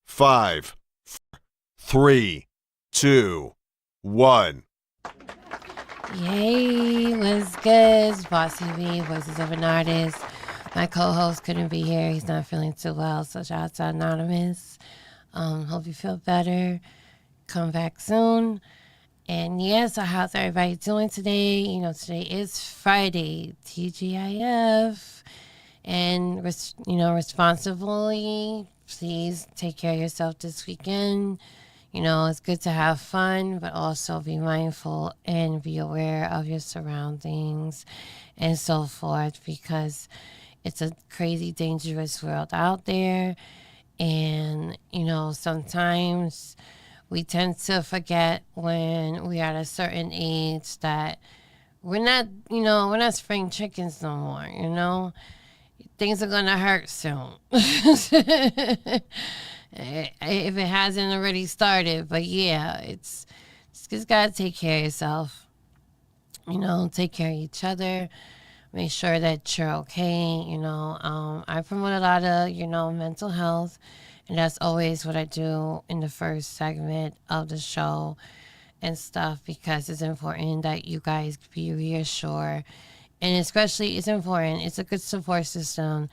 5, 3, 2, 1. Yay, what's good? It's Bossy V, Voices of an Artist. My co-host couldn't be here. He's not feeling too well, so shout out to Anonymous. Hope you feel better. Come back soon. And yes, so how's everybody doing today? Today is Friday, TGIF. And, responsibly, please take care of yourself this weekend. It's good to have fun, but also be mindful and be aware of your surroundings and so forth, because it's a crazy, dangerous world out there. And, sometimes we tend to forget when we're at a certain age that we're not spring chickens no more. Things are going to hurt soon. If it hasn't already started. But yeah, it's just got to take care of yourself. Take care of each other. Make sure that you're okay. I promote a lot of, mental health. And that's always what I do in the first segment of the show and stuff, because it's important that you guys be reassured. And especially, it's important. It's a good support system.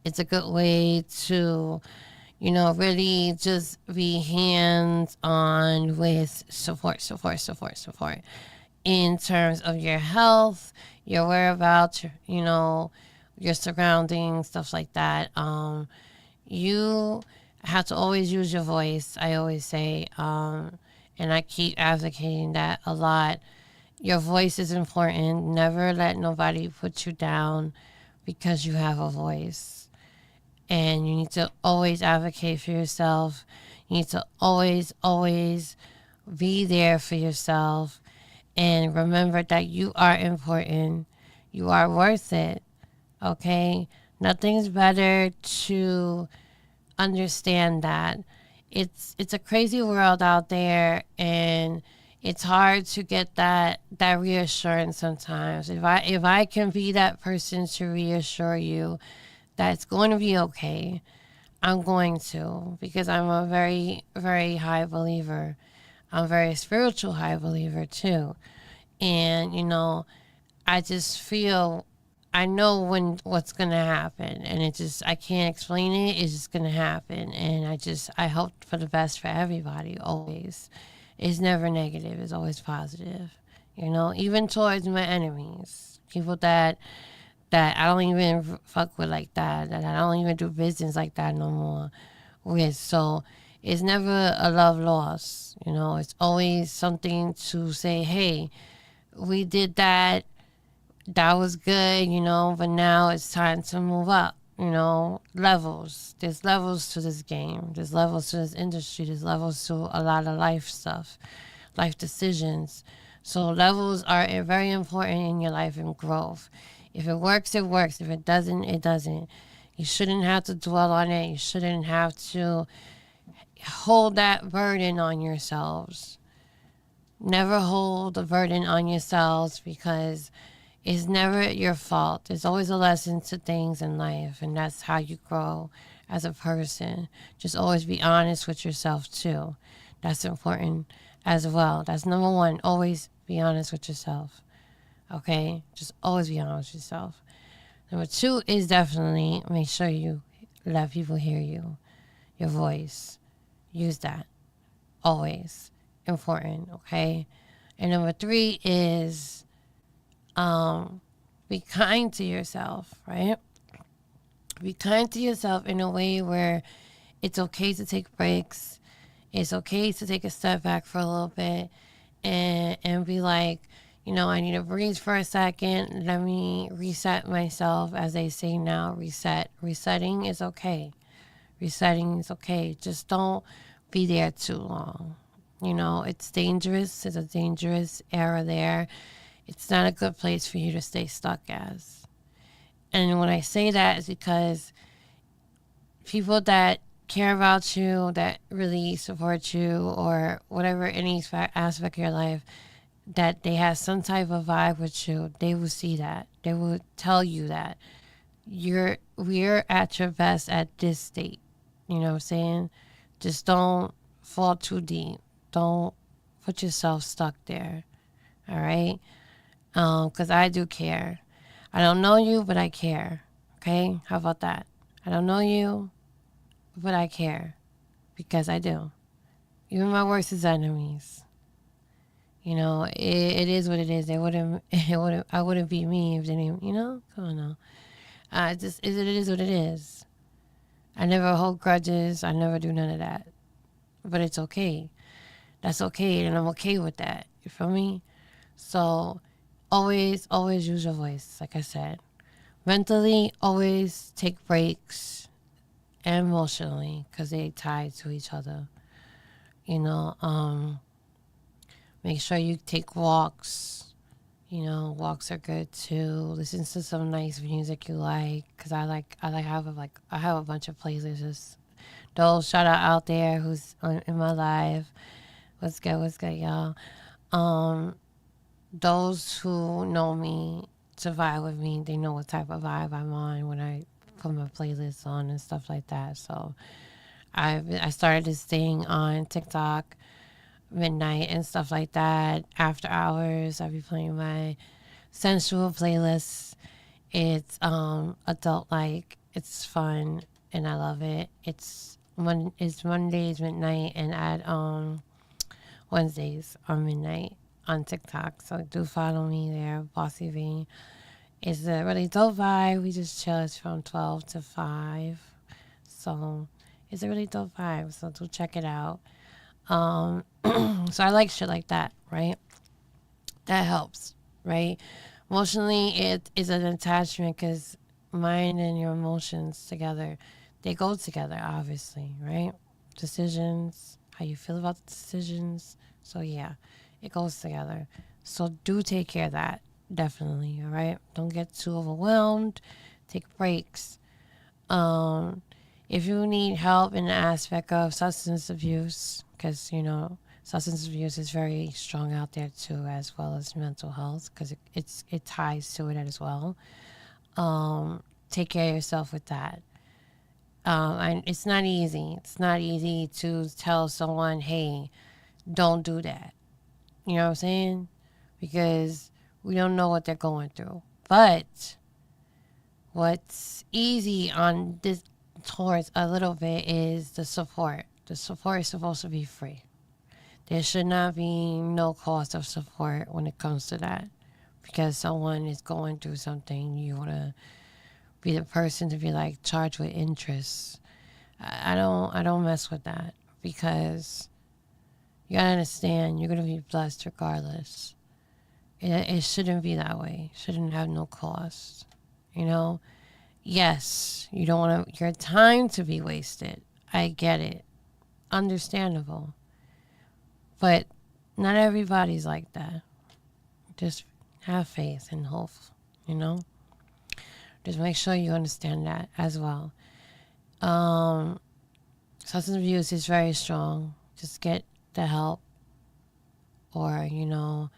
It's a good way to, really just be hands on with support in terms of your health, your whereabouts, your surroundings, stuff like that. You have to always use your voice, I always say, and I keep advocating that a lot. Your voice is important. Never let nobody put you down because you have a voice. And you need to always advocate for yourself. You need to always, always be there for yourself. And remember that you are important. You are worth it. Okay? Nothing's better to understand that. It's a crazy world out there, and it's hard to get that reassurance sometimes. If I can be that person to reassure you that it's going to be okay, I'm going to, because I'm a very, very high believer. I'm a very spiritual high believer too. And, I just feel, I know what's going to happen, and I can't explain it. It's just going to happen. And I hope for the best for everybody, always. It's never negative. It's always positive, even towards my enemies, people that I don't even fuck with like that I don't even do business like that no more with. So it's never a love loss. It's always something to say, hey, we did that. That was good, but now it's time to move up. Levels. There's levels to this game. There's levels to this industry. There's levels to a lot of life stuff, life decisions. So levels are very important in your life and growth. If it works, it works. If it doesn't, it doesn't. You shouldn't have to dwell on it. You shouldn't have to hold that burden on yourselves. Never hold the burden on yourselves, because it's never your fault. There's always a lesson to things in life, and that's how you grow as a person. Just always be honest with yourself too. That's important as well. That's number one. Always be honest with yourself. Okay? Just always be honest with yourself. Number two is definitely make sure you let people hear you. Your voice. Use that. Always. Important. Okay? And number three is be kind to yourself, right? Be kind to yourself in a way where it's okay to take breaks. It's okay to take a step back for a little bit and be like, I need to breathe for a second. Let me reset myself, as they say now, reset. Resetting is okay. Resetting is okay. Just don't be there too long. It's dangerous. It's a dangerous era there. It's not a good place for you to stay stuck as. And when I say that, is because people that care about you, that really support you, or whatever, any aspect of your life, that they have some type of vibe with you, they will see that. They will tell you that we're at your best at this state. You know what I'm saying? Just don't fall too deep. Don't put yourself stuck there. All right? Because I do care. I don't know you, but I care. Okay? How about that? I don't know you, but I care. Because I do. Even my worst enemies. It is what it is. I wouldn't be me if they didn't, Come on now. It is what it is. I never hold grudges. I never do none of that. But it's okay. That's okay, and I'm okay with that. You feel me? So always use your voice, like I said. Mentally, always take breaks, and emotionally, because they tie to each other. You know, make sure you take walks. Walks are good too. Listen to some nice music you like, cause I have a bunch of playlists. Those shout out there who's in my life. What's good, y'all? Um, those who know me to vibe with me, they know what type of vibe I'm on when I put my playlists on and stuff like that. So I started this thing on TikTok, midnight and stuff like that. After hours, I'll be playing my sensual playlists. It's adult like, it's fun, and I love it. It's Mondays midnight, and at Wednesdays on midnight on TikTok. So do follow me there, Bossy V. It's a really dope vibe. We just chill. It's from 12 to 5. So it's a really dope vibe. So do check it out. So I like shit like that, right? That helps, right? Emotionally, it is an attachment because mind and your emotions together, they go together, obviously, right? Decisions, how you feel about the decisions. So, yeah, it goes together. So, do take care of that, definitely, all right? Don't get too overwhelmed. Take breaks. Um, if you need help in the aspect of substance abuse, because, substance abuse is very strong out there too, as well as mental health, because it ties to it as well. Take care of yourself with that. And it's not easy. It's not easy to tell someone, hey, don't do that. You know what I'm saying? Because we don't know what they're going through. But what's easy on this towards a little bit is the support. The support is supposed to be free. There should not be no cost of support when it comes to that. Because someone is going through something, you want to be the person to be like charged with interest. I don't mess with that, because you gotta understand, you're gonna be blessed regardless. It shouldn't be that way. It shouldn't have no cost. You know, yes, you don't want your time to be wasted. I get it, understandable, but not everybody's like that. Just have faith and hope. You know, just make sure you understand that as well. Um, Substance abuse is very strong. Just get the help, or if you know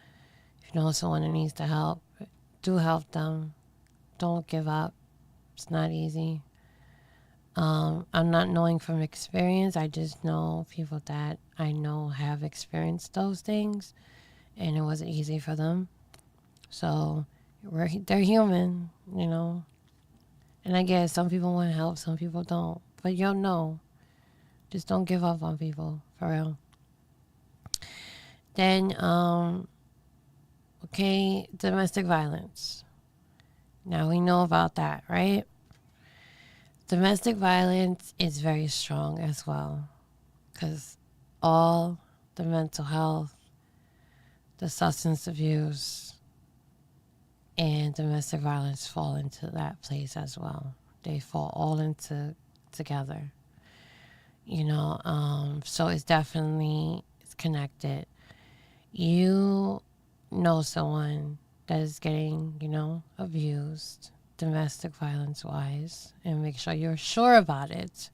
someone that needs the help, do help them. Don't give up. It's not easy. I'm not knowing from experience. I just know people that I know have experienced those things, and it wasn't easy for them. So they're human, And I guess some people want help, some people don't. But you'll know. Just don't give up on people, for real. Then, okay, domestic violence. Now we know about that, right? Domestic violence is very strong as well, because all the mental health, the substance abuse, and domestic violence fall into that place as well. They fall all into together, so it's connected. You know someone that is getting, abused domestic violence wise, and make sure you're sure about it,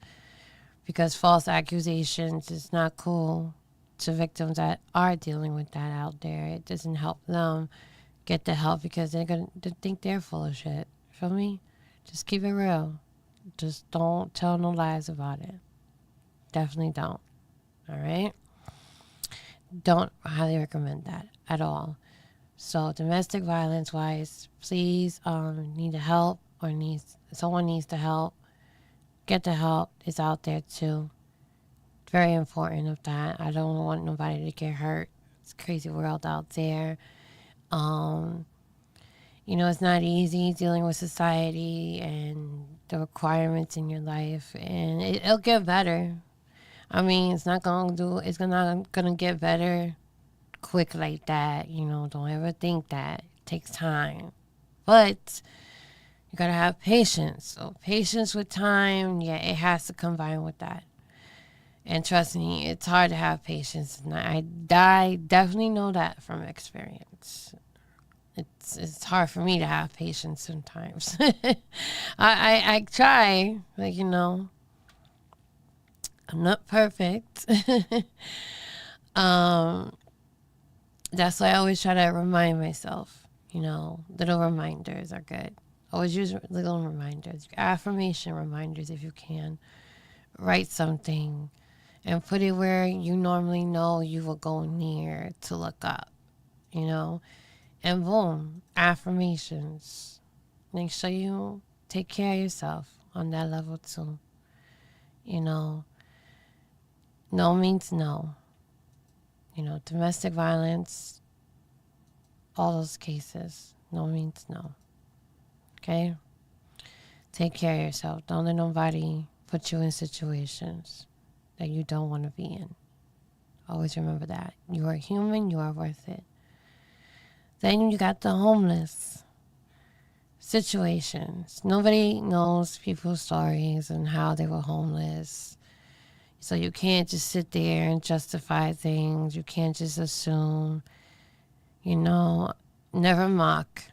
because false accusations is not cool to victims that are dealing with that out there. It doesn't help them get the help, because they're going to think they're full of shit. Feel me? Just keep it real. Just don't tell no lies about it. Definitely don't. All right? Don't highly recommend that at all. So domestic violence wise, please need to help or needs someone needs to help. Get the help. It's out there too. Very important of that. I don't want nobody to get hurt. It's a crazy world out there. Um, it's not easy dealing with society and the requirements in your life, and it'll get better. I mean, it's not gonna get better quick like that. Don't ever think that. It takes time. But you gotta have patience. So patience with time, yeah, it has to combine with that. And trust me, it's hard to have patience. And I definitely know that from experience. It's hard for me to have patience sometimes. I try, I'm not perfect. um, that's why I always try to remind myself. Little reminders are good. Always use little reminders, affirmation reminders if you can. Write something and put it where you normally know you will go near to look up, and boom, affirmations. Make sure you take care of yourself on that level too. No means no. Domestic violence, all those cases, no means no. Okay? Take care of yourself. Don't let nobody put you in situations that you don't want to be in. Always remember that. You are human, you are worth it. Then you got the homeless situations. Nobody knows people's stories and how they were homeless. So you can't just sit there and justify things. You can't just assume. Never mock.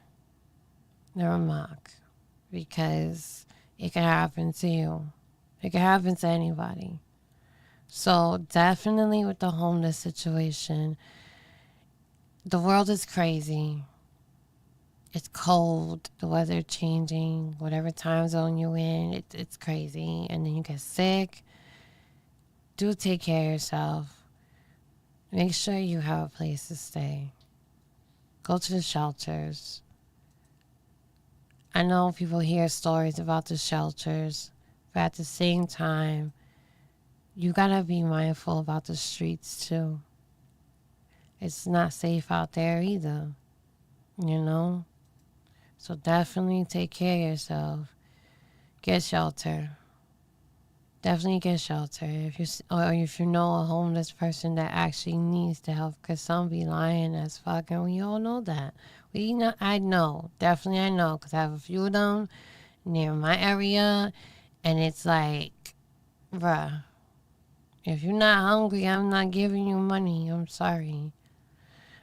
Never mock. Because it can happen to you. It can happen to anybody. So definitely with the homeless situation, the world is crazy. It's cold, the weather changing, whatever time zone you're in, it's crazy. And then you get sick. Do take care of yourself. Make sure you have a place to stay. Go to the shelters. I know people hear stories about the shelters, but at the same time, you gotta be mindful about the streets too. It's not safe out there either, So definitely take care of yourself. Get shelter. Definitely get shelter. If you know a homeless person that actually needs the help, because some be lying as fuck, and we all know that. I know, definitely I know, because I have a few of them near my area, and it's like, bruh, if you're not hungry, I'm not giving you money. I'm sorry.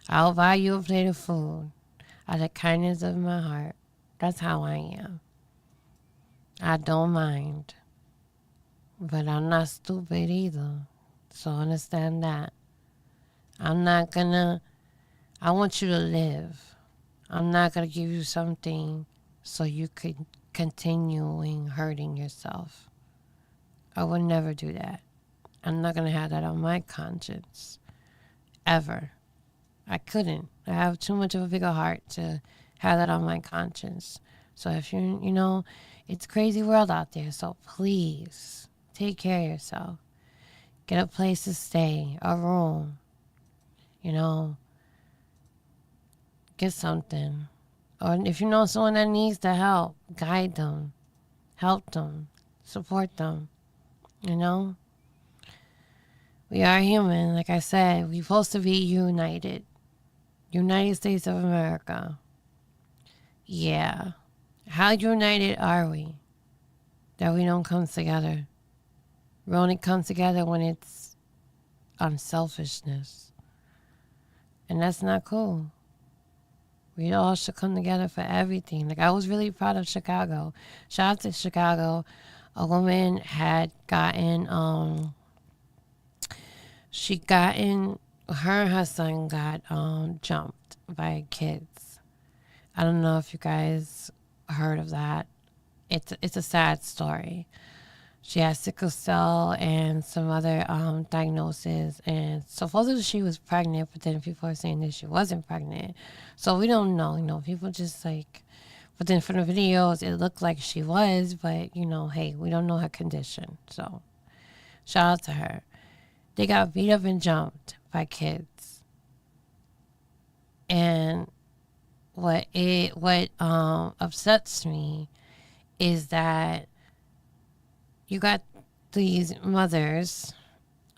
I'll buy you a plate of food out of the kindness of my heart. That's how I am. I don't mind. But I'm not stupid either. So understand that. I want you to live. I'm not going to give you something so you could continuing hurting yourself. I would never do that. I'm not going to have that on my conscience. Ever. I couldn't. I have too much of a bigger heart to have that on my conscience. So if it's a crazy world out there. So please take care of yourself. Get a place to stay, a room. Get something. Or if you know someone that needs the help, guide them. Help them. Support them. We are human. Like I said, we're supposed to be united. United States of America. Yeah. How united are we that we don't come together? We only come together when it's unselfishness. And that's not cool. We all should come together for everything. Like, I was really proud of Chicago. Shout out to Chicago. A woman had gotten, her and her son got jumped by kids. I don't know if you guys heard of that. It's a sad story. She has sickle cell and some other diagnoses. And supposedly she was pregnant, but then people are saying that she wasn't pregnant. So we don't know. People just like, but then from the videos, it looked like she was. But, hey, we don't know her condition. So shout out to her. They got beat up and jumped by kids. And what upsets me is that you got these mothers,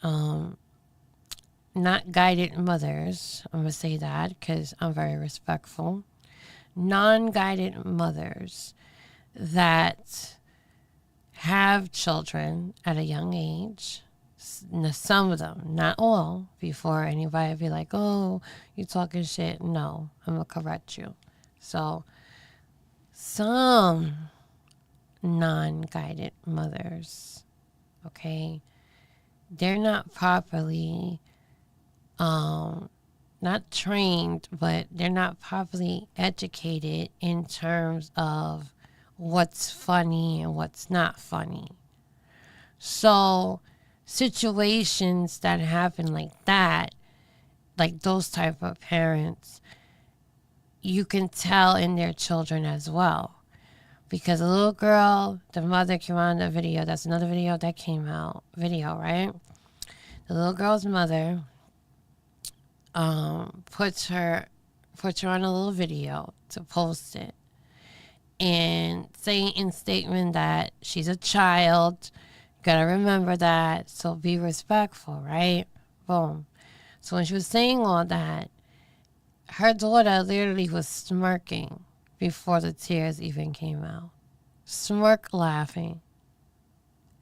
not guided mothers. I'm going to say that because I'm very respectful. Non-guided mothers that have children at a young age. Some of them, not all, before anybody be like, oh, you talking shit. No, I'm going to correct you. So some non-guided mothers, okay, they're not properly not trained, but they're not properly educated in terms of what's funny and what's not funny. So situations that happen like that, like those type of parents, you can tell in their children as well. Because a little girl, the mother came on the video. That's another video that came out. Video, right? The little girl's mother puts her on a little video to post it. And saying in statement that she's a child. You gotta remember that. So be respectful, right? Boom. So when she was saying all that, her daughter literally was smirking before the tears even came out. Smirk laughing.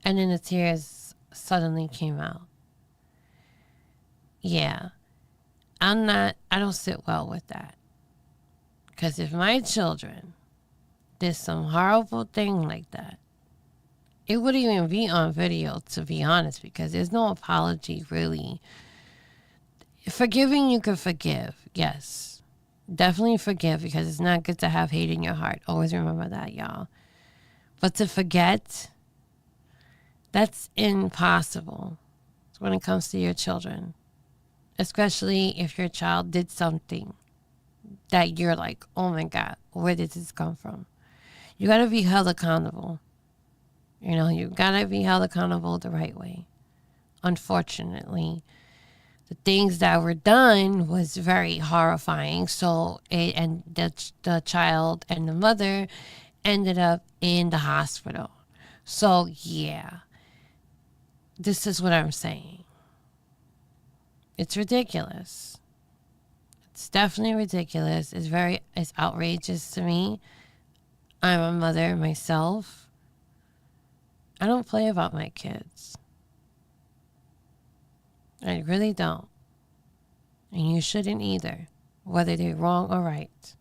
And then the tears suddenly came out. Yeah. I don't sit well with that. Because if my children did some horrible thing like that, it wouldn't even be on video, to be honest, because there's no apology, really. Forgiving, you can forgive, yes. Definitely forgive, because it's not good to have hate in your heart. Always remember that, y'all. But to forget, that's impossible when it comes to your children. Especially if your child did something that you're like, oh my God, where did this come from? You got to be held accountable. You got to be held accountable the right way. Unfortunately, the things that were done was very horrifying. So, the child and the mother ended up in the hospital. So, yeah, this is what I'm saying. It's ridiculous. It's definitely ridiculous. It's outrageous to me. I'm a mother myself. I don't play about my kids. I really don't. And you shouldn't either, whether they're wrong or right.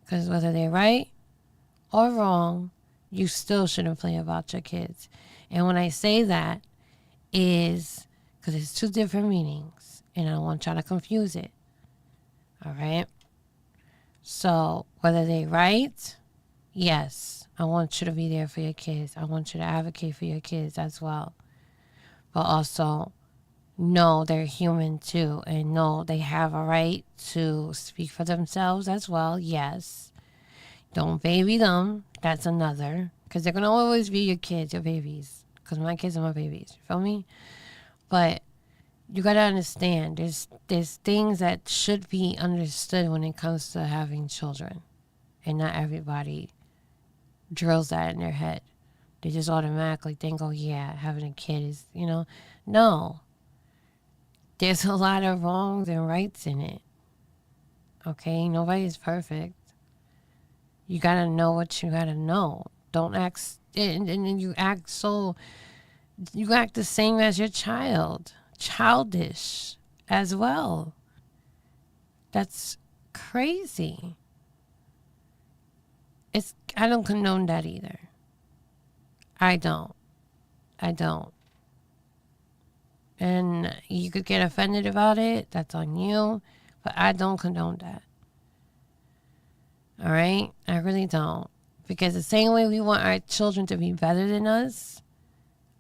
Because whether they're right or wrong, you still shouldn't play about your kids. And when I say that is because it's two different meanings, and I don't want y'all to confuse it. All right? So whether they're right, yes, I want you to be there for your kids. I want you to advocate for your kids as well. But also, no, they're human too. And no, they have a right to speak for themselves as well. Yes. Don't baby them. That's another. Because they're going to always be your kids, your babies. Because my kids are my babies. You feel me? But you got to understand, there's things that should be understood when it comes to having children. And not everybody drills that in their head. They just automatically think, oh yeah, having a kid is, No. There's a lot of wrongs and rights in it. Okay? Nobody's perfect. You gotta know what you gotta know. Don't act, and then you act the same as your child. Childish as well. That's crazy. I don't condone that either. I don't. And you could get offended about it. That's on you. But I don't condone that. All right? I really don't. Because the same way we want our children to be better than us,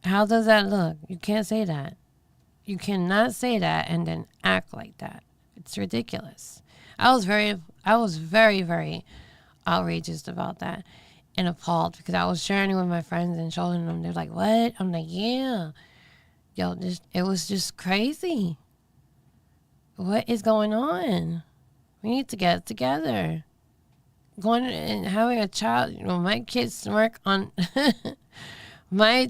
how does that look? You can't say that. You cannot say that and then act like that. It's ridiculous. I was very, very outrageous about that and appalled because I was sharing it with my friends and showing them. They're like, "What?" I'm like, "Yeah, yo, it was just crazy. What is going on? We need to get it together." Going and having a child, my kids smirk on my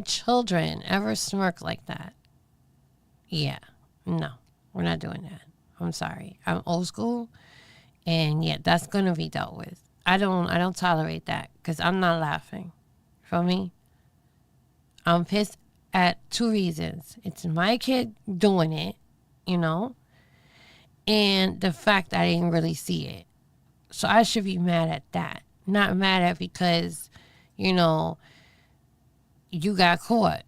children ever smirk like that. Yeah, no, we're not doing that. I'm sorry. I'm old school, and yeah, that's gonna be dealt with. I don't tolerate that because I'm not laughing. Feel me? I'm pissed at two reasons. It's my kid doing it, you know, and the fact that I didn't really see it. So I should be mad at that. Not mad at because, you know, you got caught.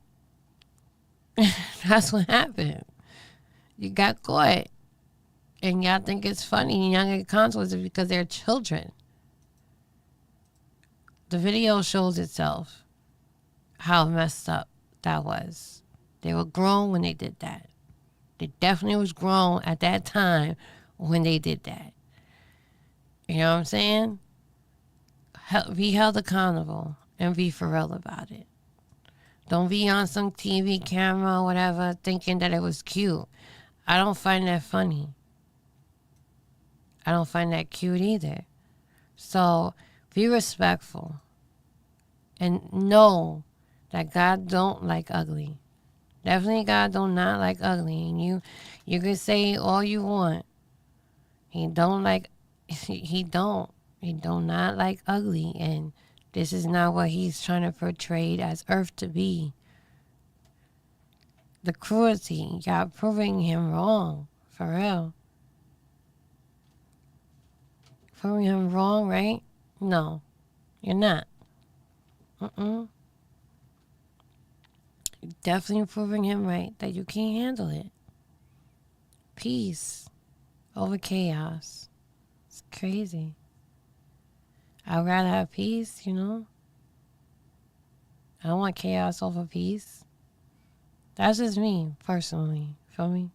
That's what happened. You got caught. And y'all think it's funny and y'all get consequences because they're children. The video shows itself how messed up that was. They were grown when they did that. They definitely was grown at that time when they did that. You know what I'm saying? Be held accountable and be for real about it. Don't be on some TV camera or whatever thinking that it was cute. I don't find that funny. I don't find that cute either. So be respectful and know that God don't like ugly. Definitely God do not like ugly. And you can say all you want. He don't like he don't. He do not like ugly, and this is not what he's trying to portray as Earth to be. The cruelty, y'all proving him wrong, for real. Proving him wrong, right? No, you're not. You're definitely proving him right that you can't handle it. Peace over chaos. It's crazy. I'd rather have peace, you know? I don't want chaos over peace. That's just me, personally. Feel me?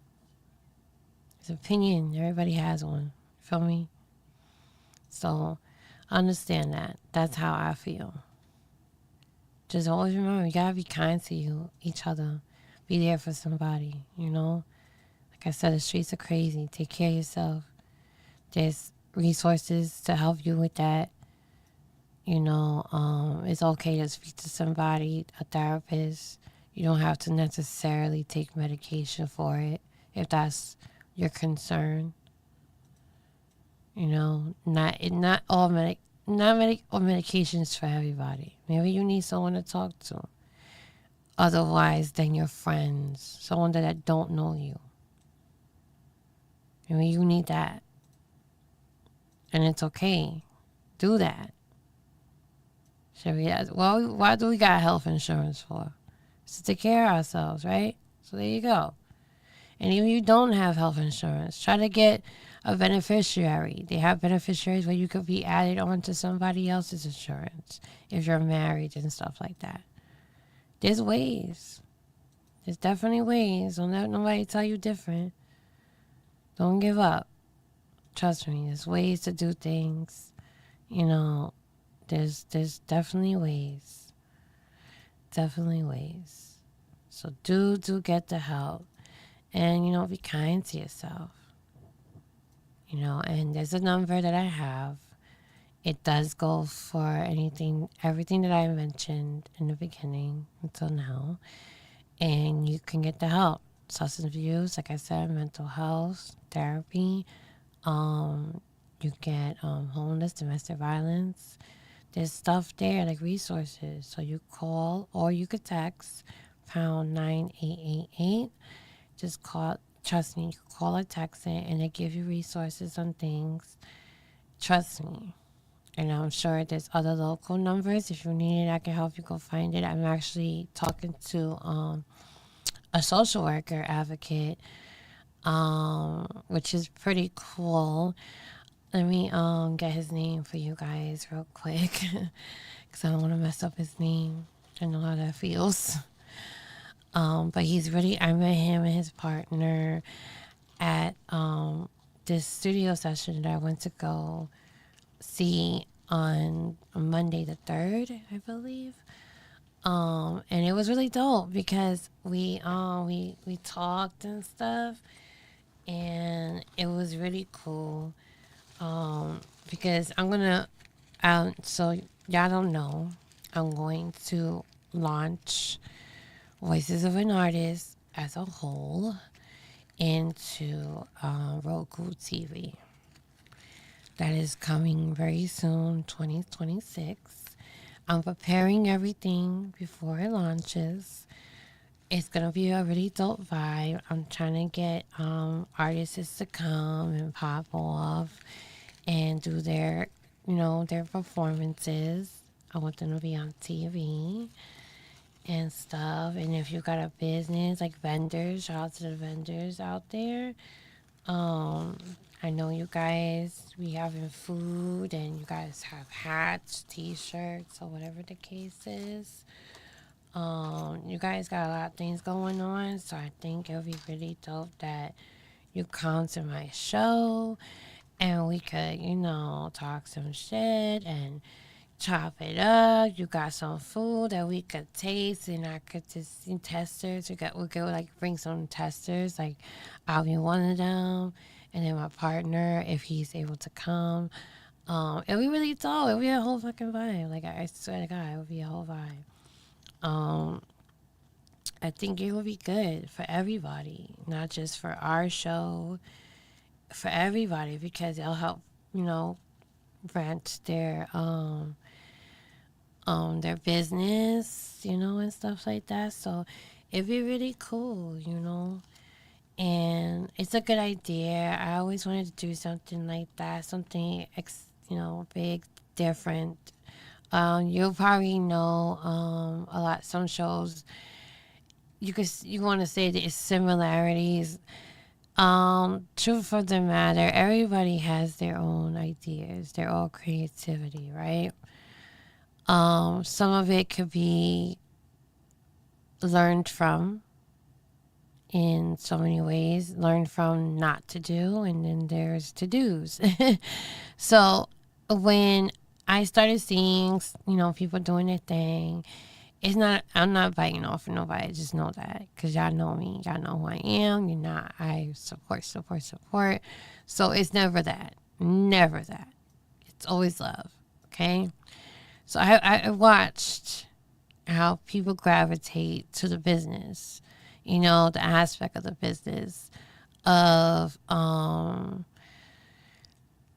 It's opinion. Everybody has one. Feel me? So, understand that. That's how I feel. Just always remember, you gotta be kind to each other. Be there for somebody, you know? Like I said, the streets are crazy. Take care of yourself. There's resources to help you with that. You know, it's okay to speak to somebody, a therapist. You don't have to necessarily take medication for it if that's your concern. You know, not all medications for everybody. Maybe you need someone to talk to. Otherwise than your friends, someone that don't know you. Maybe you need that. And it's okay. Do that. Well, why do we got health insurance for? It's to take care of ourselves, right? So there you go. And even if you don't have health insurance, try to get a beneficiary. They have beneficiaries where you could be added on to somebody else's insurance if you're married and stuff like that. There's ways. There's definitely ways. Don't let nobody tell you different. Don't give up. Trust me, there's ways to do things. You know, there's definitely ways. Definitely ways. So do get the help. And, you know, be kind to yourself. You know, and there's a number that I have. It does go for everything that I mentioned in the beginning until now. And you can get the help. Substance abuse, like I said, mental health, therapy. You get homeless, domestic violence. There's stuff there, like resources. So you call or you could text pound 9888. Just call. Trust me, you can call or text it, and they give you resources on things. Trust me. And I'm sure there's other local numbers. If you need it, I can help you go find it. I'm actually talking to a social worker advocate, which is pretty cool. Let me get his name for you guys real quick, because I don't want to mess up his name. I know how that feels. But he's really. I met him and his partner at this studio session that I went to go see on Monday the 3rd, I believe. And it was really dope because we talked and stuff, and it was really cool. Because I'm gonna so y'all don't know, I'm going to launch Voices of an Artist as a whole into Roku TV. That is coming very soon, 2026. I'm preparing everything before it launches. It's gonna be a really dope vibe. I'm trying to get artists to come and pop off and do their performances. I want them to be on TV and stuff. And if you got a business like vendors, shout out to the vendors out there. Um, I know you guys be having food and you guys have hats, t-shirts, or whatever the case is. You guys got a lot of things going on, so I think it'll be really dope that you come to my show and we could, talk some shit and chop it up. You got some food that we could taste, and I could just see testers. We could like bring some testers. Like I'll be one of them, and then my partner, if he's able to come. It'll be really dope. It'll be a whole fucking vibe. Like I swear to God, it'll be a whole vibe. I think it will be good for everybody, not just for our show, for everybody, because it'll help, branch their business, and stuff like that. So it'd be really cool. And it's a good idea. I always wanted to do something like that, something big, different. You'll probably know a lot. Some shows you want to say there's similarities. Truth of the matter, everybody has their own ideas, their own creativity, right? Some of it could be learned from in so many ways, learned from not to do, and then there's to do's. So when I started seeing, people doing their thing, I'm not biting off of nobody. Just know that, because y'all know me. Y'all know who I am. I support. So it's never that. Never that. It's always love. Okay? So I watched how people gravitate to the business, the aspect of the business of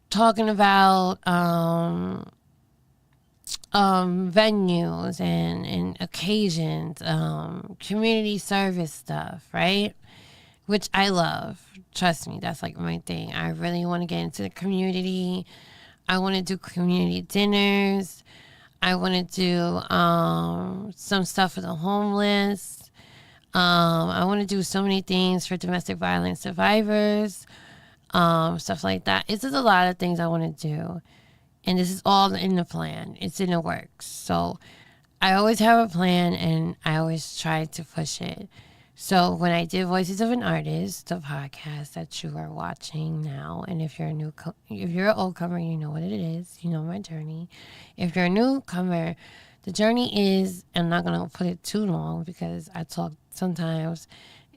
talking about venues and occasions, community service stuff, right? Which I love. Trust me, that's like my thing. I really want to get into the community. I want to do community dinners. I want to do some stuff for the homeless. I want to do so many things for domestic violence survivors, stuff like that. It's just a lot of things I want to do. And this is all in the plan. It's in the works. So I always have a plan, and I always try to push it. So when I did Voices of an Artist, the podcast that you are watching now, and if you're if you're an old comer, you know what it is. You know my journey. If you're a newcomer, the journey is, I'm not gonna put it too long because I talk sometimes.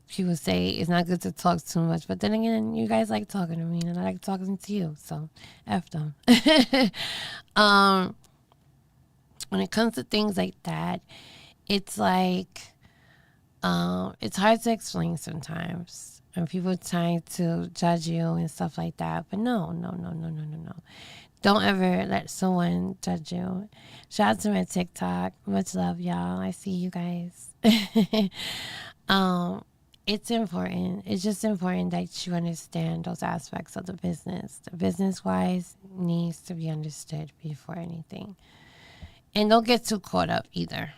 People say it's not good to talk too much, but then again, you guys like talking to me, and I like talking to you. So, F them. When it comes to things like that, it's like it's hard to explain sometimes, and people trying to judge you and stuff like that. But no, no, no, no, no, no, no. Don't ever let someone judge you. Shout out to my TikTok. Much love, y'all. I see you guys. It's important. It's just important that you understand those aspects of the business. The business wise needs to be understood before anything. And don't get too caught up either.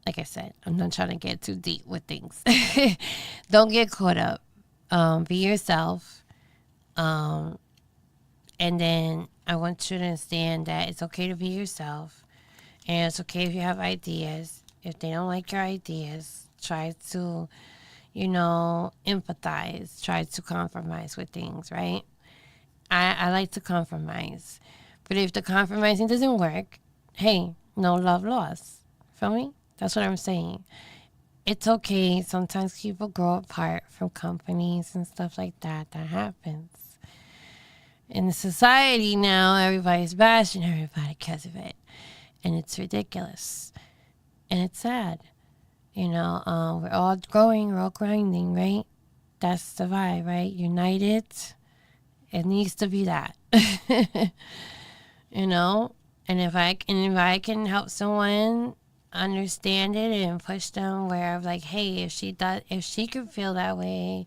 Like I said, I'm not trying to get too deep with things. Don't get caught up. Be yourself. And then I want you to understand that it's okay to be yourself. And it's okay if you have ideas. If they don't like your ideas, try to, empathize, try to compromise with things, right? I like to compromise. But if the compromising doesn't work, hey, no love lost. Feel me? That's what I'm saying. It's okay. Sometimes people grow apart from companies and stuff like that. That happens. In society now, everybody's bashing everybody because of it. And it's ridiculous. And it's sad. We're all growing, we're all grinding, right? That's the vibe, right? United. It needs to be that. you know? And if I can help someone understand it and push them where I'm like, hey, if she could feel that way,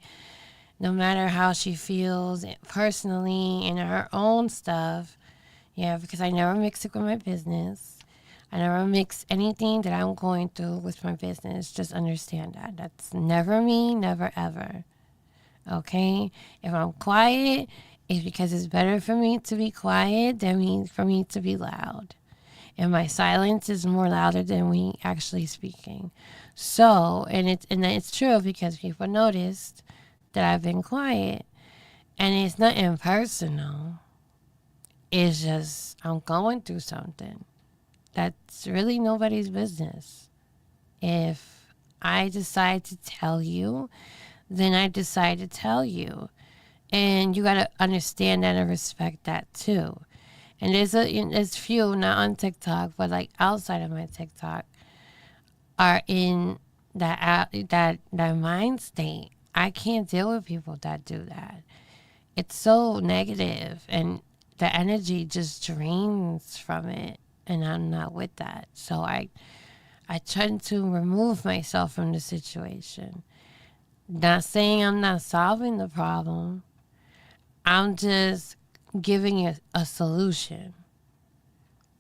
no matter how she feels personally in her own stuff, yeah, because I never mix it with my business. I never mix anything that I'm going through with my business. Just understand that. That's never me, never ever. Okay? If I'm quiet, it's because it's better for me to be quiet than for me to be loud. And my silence is more louder than me actually speaking. So, and it's true because people noticed that I've been quiet. And it's nothing personal. It's just I'm going through something. That's really nobody's business. If I decide to tell you, then I decide to tell you. And you got to understand that and respect that too. And there's few, not on TikTok, but like outside of my TikTok, are in that mind state. I can't deal with people that do that. It's so negative, and the energy just drains from it, and I'm not with that. So I try to remove myself from the situation. Not saying I'm not solving the problem. I'm just giving it a solution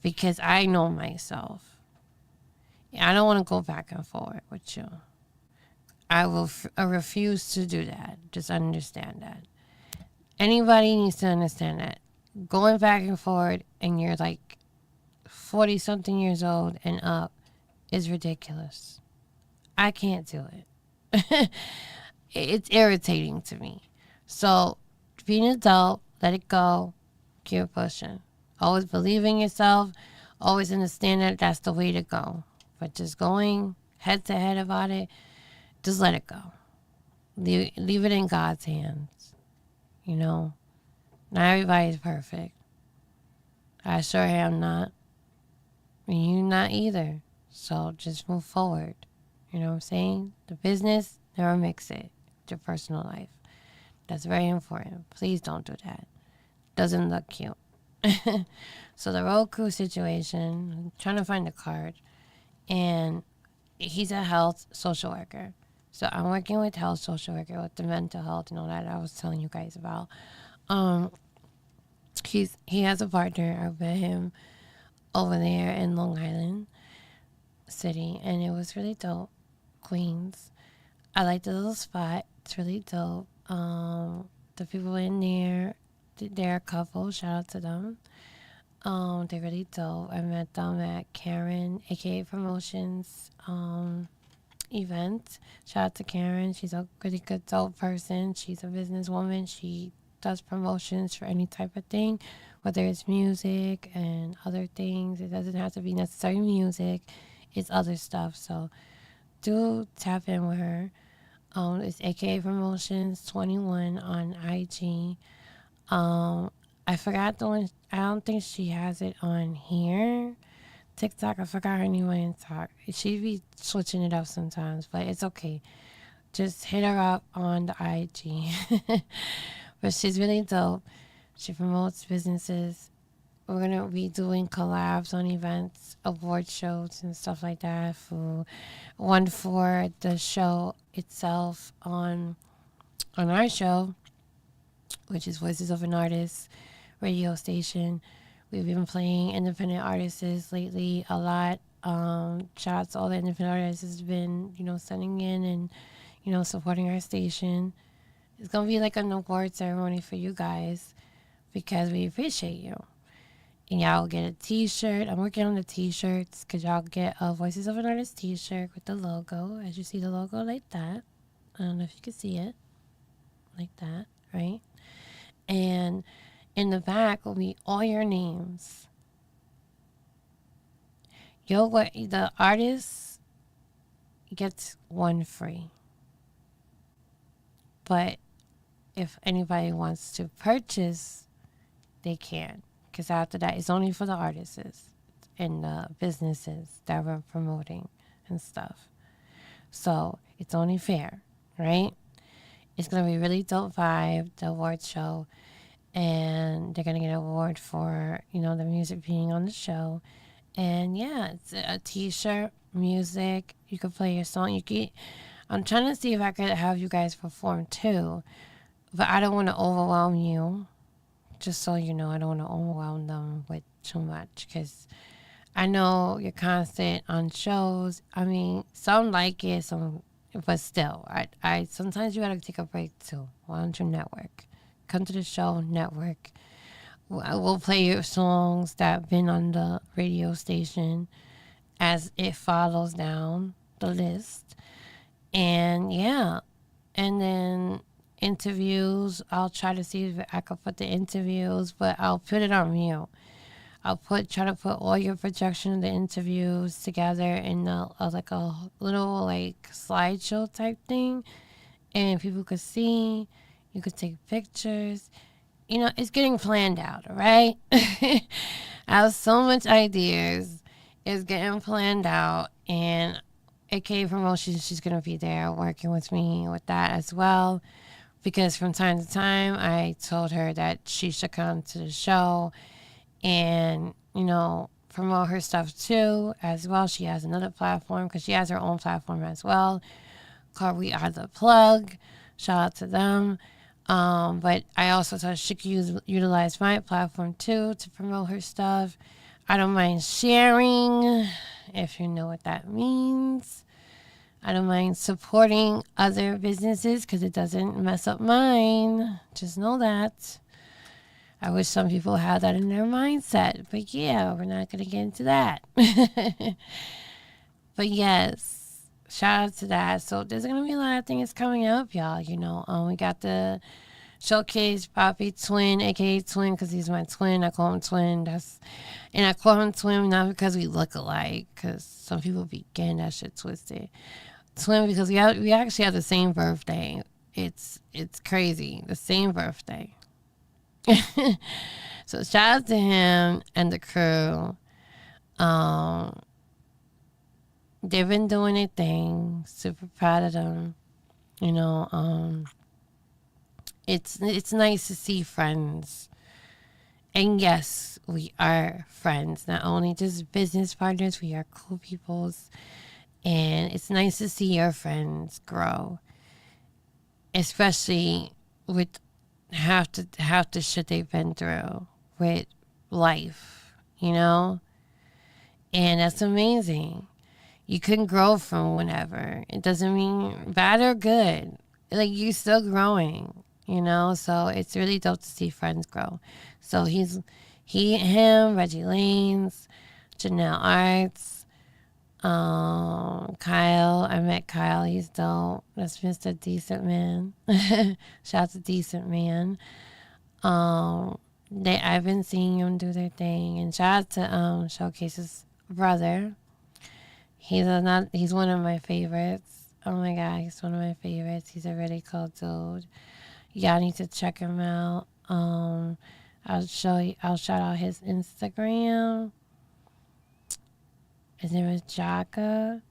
because I know myself. I don't want to go back and forth with you. I refuse to do that. Just understand that. Anybody needs to understand that. Going back and forth and you're like 40 something years old and up is ridiculous. I can't do it. It's irritating to me. So be an adult, let it go, keep pushing. Always believe in yourself, always understand that that's the way to go. But just going head to head about it, just let it go. Leave it in God's hands. Not everybody's perfect. I sure am not. And you not either. So just move forward. You know what I'm saying? The business, never mix it with your personal life. That's very important. Please don't do that. Doesn't look cute. So the road crew situation, I'm trying to find the card. And he's a health social worker. So I'm working with health social worker with the mental health and all that I was telling you guys about. Um, he has a partner. I met him over there in Long Island City, and it was really dope. Queens. I like the little spot. It's really dope. The people in there, they're a couple. Shout out to them. They're really dope. I met them at Karen, aka Promotions, event. Shout out to Karen. She's a really good dope person. She's a businesswoman. She does promotions for any type of thing, whether it's music and other things. It doesn't have to be necessarily music. It's other stuff. So do tap in with her. It's aka Promotions 21 on IG. I forgot the one. I don't think she has it on here. TikTok, I forgot her name on TikTok. She be switching it up sometimes, but it's okay. Just hit her up on the IG. But she's really dope. She promotes businesses. We're gonna be doing collabs on events, award shows, and stuff like that. One for the show itself on our show, which is Voices of an Artist radio station. We've been playing independent artists lately a lot. Shout out to all the independent artists has been, sending in and, supporting our station. It's going to be like an award ceremony for you guys because we appreciate you. And y'all get a t-shirt. I'm working on the t-shirts because y'all get a Voices of an Artist t-shirt with the logo. As you see the logo like that. I don't know if you can see it. Like that, right? And in the back will be all your names. The artist gets one free. But if anybody wants to purchase, they can. Because after that, it's only for the artists and the businesses that we're promoting and stuff. So it's only fair, right? It's going to be really dope vibe, the award show. And they're going to get an award for, the music being on the show. And yeah, it's a t-shirt, music. You can play your song. I'm trying to see if I could have you guys perform too. But I don't want to overwhelm you. Just so you know, I don't want to overwhelm them with too much. Because I know you're constant on shows. I mean, some like it, but still, I sometimes you gotta take a break too. Why don't you network? Come to the show, network. We'll play your songs that have been on the radio station as it follows down the list. And yeah, and then interviews. I'll try to see if I could put the interviews, but I'll put it on mute. Try to put all your projection of the interviews together in like a little like slideshow type thing, and people could see. You could take pictures. It's getting planned out, right? I have so much ideas. It's getting planned out, and AK Promotions, she's gonna be there working with me with that as well. Because from time to time, I told her that she should come to the show and, promote her stuff too as well. She has another platform because she has her own platform as well called We Are The Plug. Shout out to them. But I also thought she could utilize my platform too to promote her stuff. I don't mind sharing, if you know what that means. I don't mind supporting other businesses because it doesn't mess up mine. Just know that. I wish some people had that in their mindset. But yeah, we're not going to get into that. But yes, shout out to that. So there's going to be a lot of things coming up, y'all. We got the showcase Poppy Twin, aka Twin, because he's my twin. I call him Twin. And I call him Twin not because we look alike, because some people be getting that shit twisted. Twin because we actually have the same birthday. It's crazy. The same birthday. So shout out to him and the crew. They've been doing their thing. Super proud of them. It's nice to see friends. And yes, we are friends. Not only just business partners, we are cool peoples. And it's nice to see your friends grow, especially with half the shit they've been through with life, And that's amazing. You can grow from whenever. It doesn't mean bad or good. Like, you're still growing, So it's really dope to see friends grow. So him, Reggie Lanes, Janelle Arts, Kyle. I met Kyle. He's dope. That's Mr. Decent Man. Shout out to Decent Man. I've been seeing them do their thing, and shout out to Showcase's brother. He's one of my favorites. Oh my god, he's one of my favorites. He's a really cool dude. Y'all need to check him out. I'll shout out his Instagram. His name is Jaka.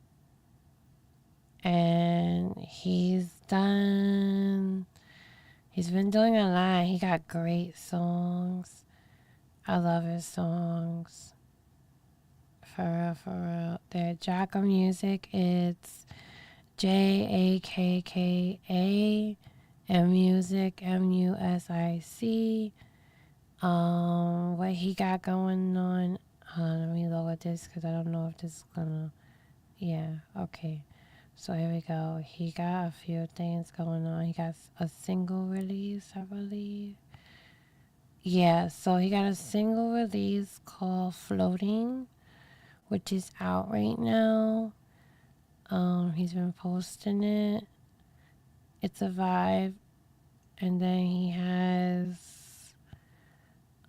And he's been doing a lot. He got great songs. I love his songs. For real, for real. Their Jaka Music, it's JAKKA and Music, MUSIC. What he got going on. Let me lower this because I don't know if this is gonna. Yeah, okay. So here we go. He got a few things going on. He got a single release, I believe. yeah, so he got a single release called Floating, which is out right now. He's been posting it. It's a vibe. And then he has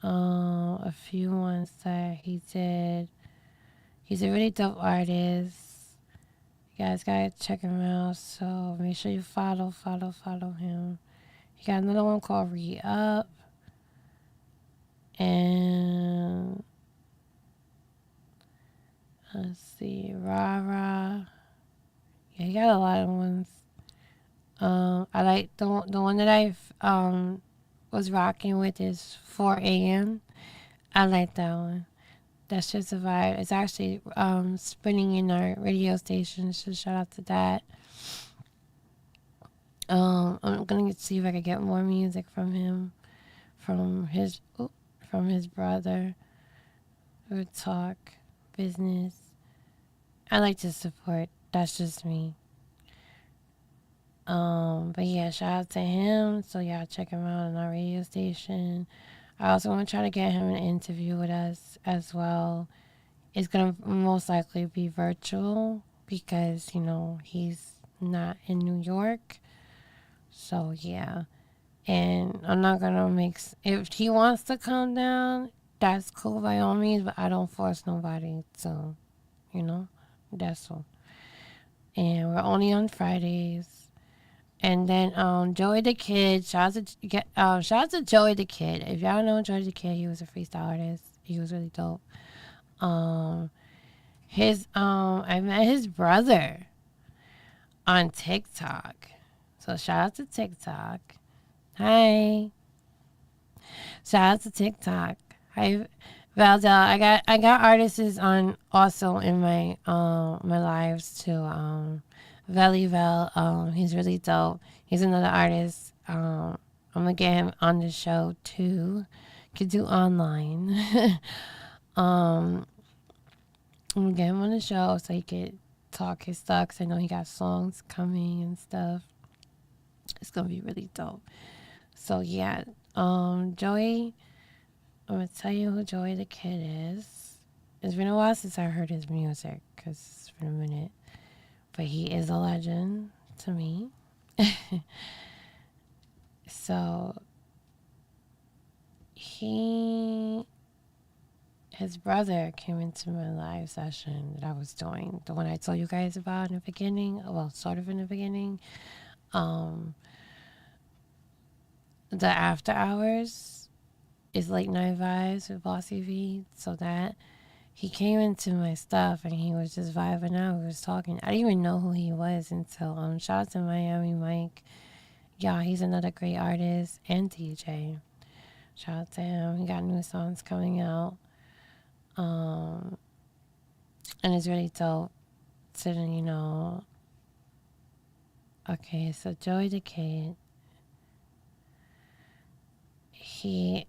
a few ones that he did. He's a really dope artist. You guys gotta check him out. So make sure you follow him. He got another one called Re Up. And let's see, Rara. Yeah, he got a lot of ones. I like the one that I was rocking with is 4 a.m. I like that one. That's just a vibe. It's actually spinning in our radio station, so shout out to that. I'm gonna see if I can get more music from him, from his from his brother. We talk business. I like to support. That's just me. But yeah, shout out to him. So y'all check him out on our radio station. I also want to try to get him an interview with us as well. It's gonna most likely be virtual because he's not in New York. So yeah, and I'm not gonna if he wants to come down, that's cool by all means. But I don't force nobody. So that's all. And we're only on Fridays. And then Joey the Kid, shout out to Joey the Kid. If y'all know Joey the Kid, he was a freestyle artist. He was really dope. Um, I met his brother on TikTok. So shout out to TikTok. Hi. Shout out to TikTok. Hi, Valdel. I got artists on also in my lives too. Valley Vel, he's really dope. He's another artist. I'm gonna get him on the show too. Could do online. I'm gonna get him on the show so he could talk his stuff. 'Cause I know he got songs coming and stuff. It's gonna be really dope. So yeah, Joey, I'm gonna tell you who Joey the Kid is. It's been a while since I heard his music, 'cause it's been a minute. But he is a legend to me. So his brother came into my live session that I was doing, the one I told you guys about in the beginning, well, sort of in the beginning. The after hours is late night vibes with Bossy V, so that he came into my stuff and he was just vibing out. We was talking. I didn't even know who he was until shout out to Miami Mike. Yeah, he's another great artist and DJ. Shout out to him. He got new songs coming out. And it's really dope to okay, so Joey the Kid, he's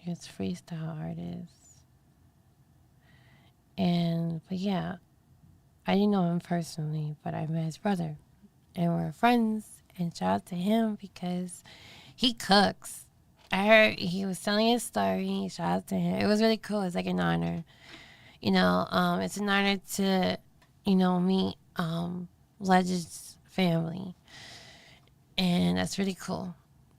freestyle artist. But yeah, I didn't know him personally, but I met his brother and we're friends. And shout out to him because he cooks. I heard he was telling his story. Shout out to him. It was really cool. It's like an honor. It's an honor to, meet Legend's family. And that's really cool.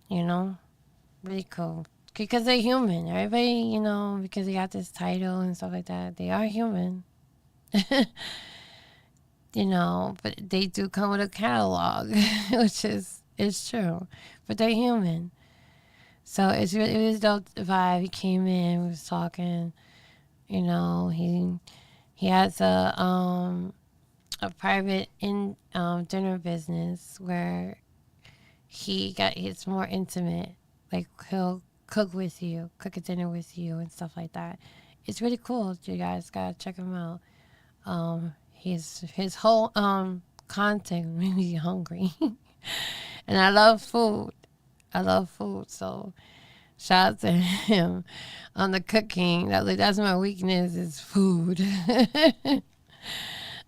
Really cool. Because they're human. Everybody, because they got this title and stuff like that, they are human. But they do come with a catalog, which is true. But they're human. So it was dope vibe. He came in, we was talking. He has a private dinner business where it's more intimate. Like he'll cook a dinner with you and stuff like that. It's really cool. You guys gotta check him out. His whole content made me hungry, and I love food. So shout out to him on the cooking. That's my weakness is food.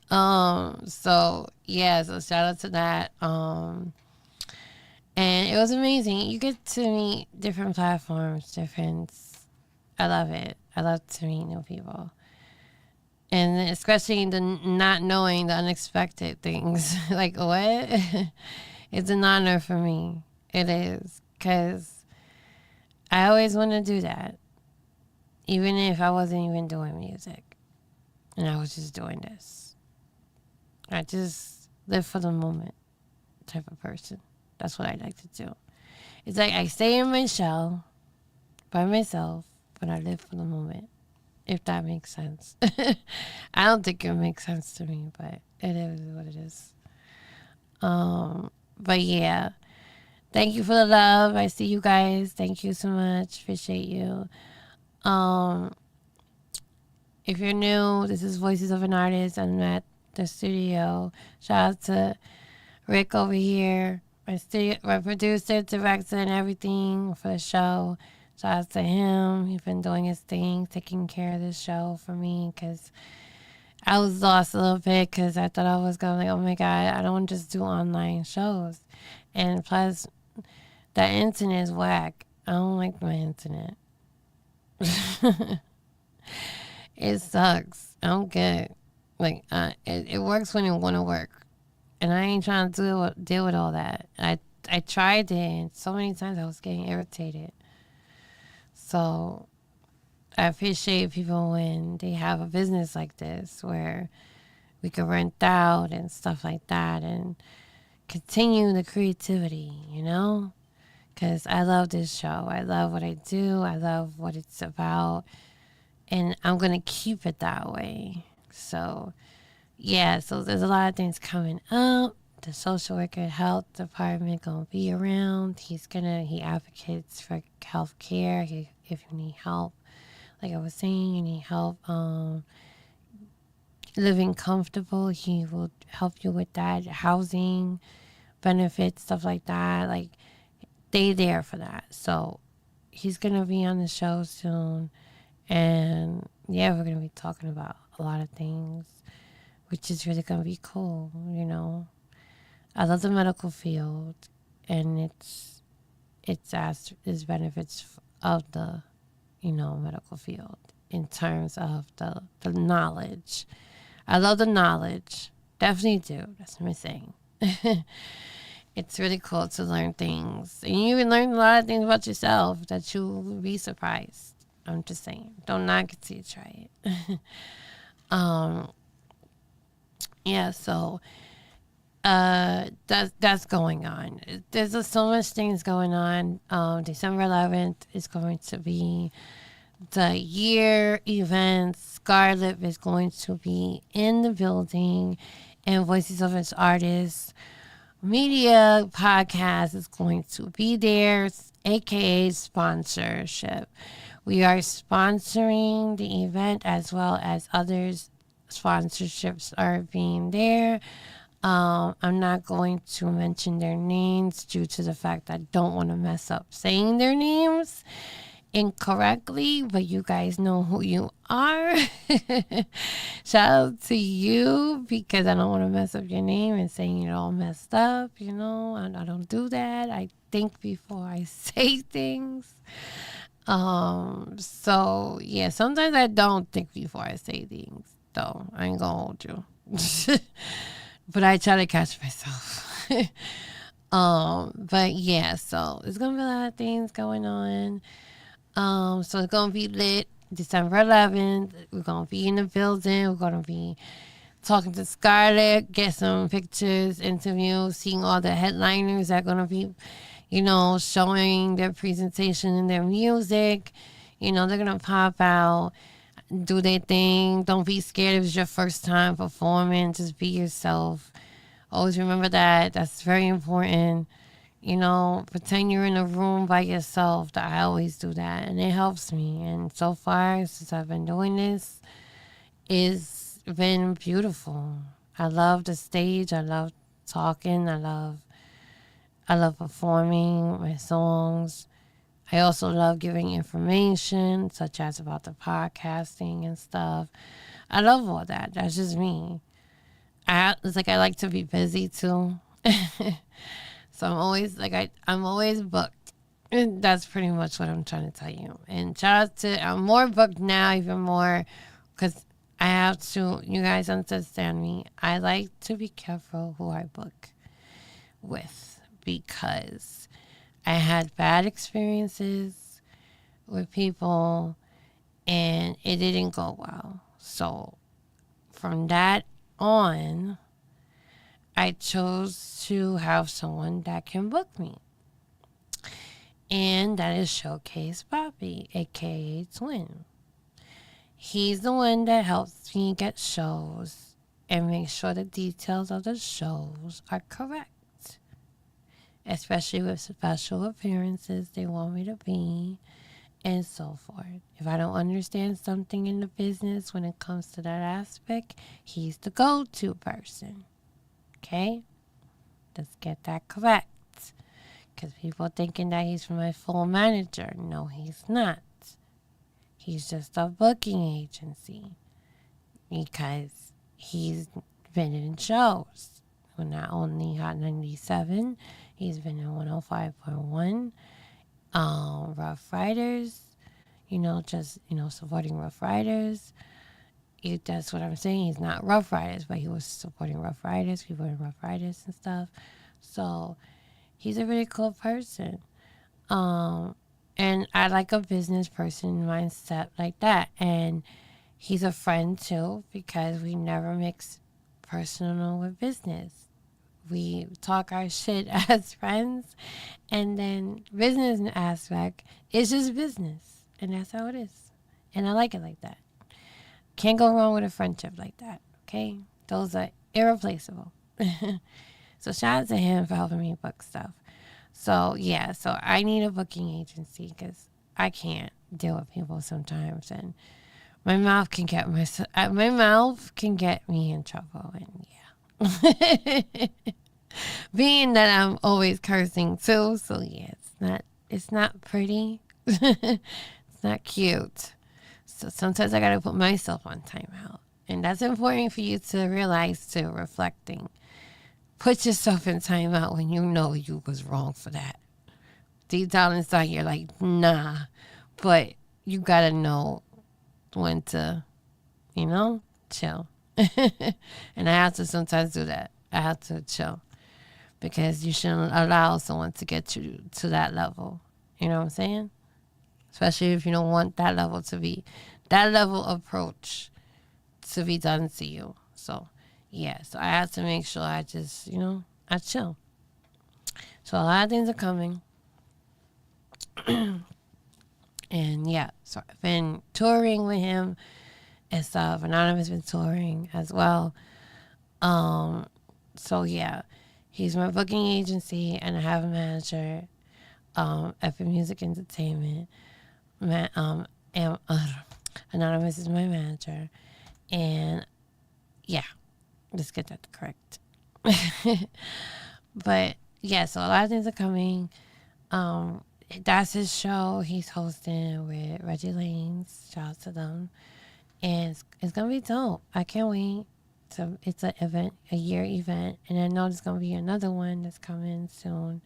So shout out to that. And it was amazing. You get to meet different platforms, different. I love it. I love to meet new people. And especially the not knowing the unexpected things. Like, what? It's an honor for me. It is. Because I always want to do that. Even if I wasn't even doing music. And I was just doing this. I just live for the moment type of person. That's what I like to do. It's like I stay in my shell by myself, but I live for the moment. If that makes sense. I don't think it makes sense to me, but it is what it is. But yeah. Thank you for the love. I see you guys. Thank you so much. Appreciate you. If you're new, this is Voices of an Artist. I'm at the studio. Shout out to Rick over here, my producer, director, and everything for the show. Shout out to him. He's been doing his thing, taking care of this show for me because I was lost a little bit because I thought I was going like, oh my God, I don't want to just do online shows. And plus, the internet is whack. I don't like my internet. It sucks. I don't get it. Like, it works when you want to work. And I ain't trying to deal with all that. I tried it, and so many times I was getting irritated. So I appreciate people when they have a business like this where we can rent out and stuff like that and continue the creativity, you know? Because I love this show. I love what I do. I love what it's about. And I'm going to keep it that way. So, yeah, so there's a lot of things coming up. The social worker health department going to be around. He advocates for health care if you need help. Like I was saying, you need help living comfortable. He will help you with that. Housing, benefits, stuff like that. Like, they there for that. So he's going to be on the show soon. And yeah, we're going to be talking about a lot of things, which is really going to be cool, you know. I love the medical field, and it's benefits of the, you know, medical field in terms of the knowledge. I love the knowledge. Definitely do. That's what I'm saying. It's really cool to learn things. And you even learn a lot of things about yourself that you will be surprised. I'm just saying. Don't knock it till you try it. Yeah, so that's going on. There's just so much things going on. December 11th is going to be the year event. Scarlett is going to be in the building, and Voices of its Artists Media podcast is going to be there, aka sponsorship. We are sponsoring the event as well as others. Sponsorships are being there. I'm not going to mention their names due to the fact I don't want to mess up saying their names incorrectly, but you guys know who you are. Shout out to you because I don't want to mess up your name and saying it all messed up, you know. I don't do that. I think before I say things. So yeah, sometimes I don't think before I say things, though. I ain't gonna hold you. But I try to catch myself. But yeah, so there's gonna be a lot of things going on. So it's gonna be lit December 11th. We're gonna be in the building. We're gonna be talking to Scarlett, get some pictures, interviews, seeing all the headliners that are gonna be, you know, showing their presentation and their music. You know, they're gonna pop out, do their thing. Don't be scared if it's your first time performing. Just be yourself. Always remember that. That's very important. You know, pretend you're in a room by yourself. I always do that, and it helps me. And so far, since I've been doing this, it's been beautiful. I love the stage. I love talking. I love performing my songs. I also love giving information, such as about the podcasting and stuff. I love all that. That's just me. It's like I like to be busy too. So I'm always like I'm always booked. And that's pretty much what I'm trying to tell you. And shout out to I'm more booked now, even more, because I have to. You guys understand me. I like to be careful who I book with because I had bad experiences with people and it didn't go well. So from that on, I chose to have someone that can book me. And that is Showcase Bobby, aka Twin. He's the one that helps me get shows and make sure the details of the shows are correct, especially with special appearances they want me to be, and so forth. If I don't understand something in the business when it comes to that aspect, he's the go to person. Okay? Let's get that correct. Because people thinking that he's my full manager. No, he's not. He's just a booking agency. Because he's been in shows. Well, not only Hot 97, he's been in 105.1, Rough Riders, supporting Rough Riders. That's what I'm saying. He's not Rough Riders, but he was supporting Rough Riders, people in Rough Riders and stuff. So he's a really cool person. And I like a business person mindset like that. And he's a friend too because we never mix personal with business. We talk our shit as friends, and then business aspect is just business, and that's how it is. And I like it like that. Can't go wrong with a friendship like that. Okay, those are irreplaceable. So shout out to him for helping me book stuff. So yeah, so I need a booking agency because I can't deal with people sometimes, and my mouth can get me in trouble, and yeah. Being that I'm always cursing too, so yeah, it's not pretty. It's not cute. So sometimes I gotta put myself on timeout. And that's important for you to realize too, reflecting. Put yourself in timeout when you know you was wrong for that. Deep down inside you're like, nah. But you gotta know when to, chill. And I have to sometimes do that. I have to chill. Because you shouldn't allow someone to get you to that level. You know what I'm saying? Especially if you don't want that level approach to be done to you. So, yeah. So I have to make sure I just, I chill. So a lot of things are coming. And yeah, so I've been touring with him and stuff. Anonymous been touring as well. So yeah, he's my booking agency, and I have a manager, Epic Music Entertainment. And, Anonymous is my manager, and yeah, let's get that correct. But yeah, so a lot of things are coming. That's his show he's hosting with Reggie Lanes. Shout out to them, and it's gonna be dope. I can't wait. So it's a year event, and I know there's gonna be another one that's coming soon.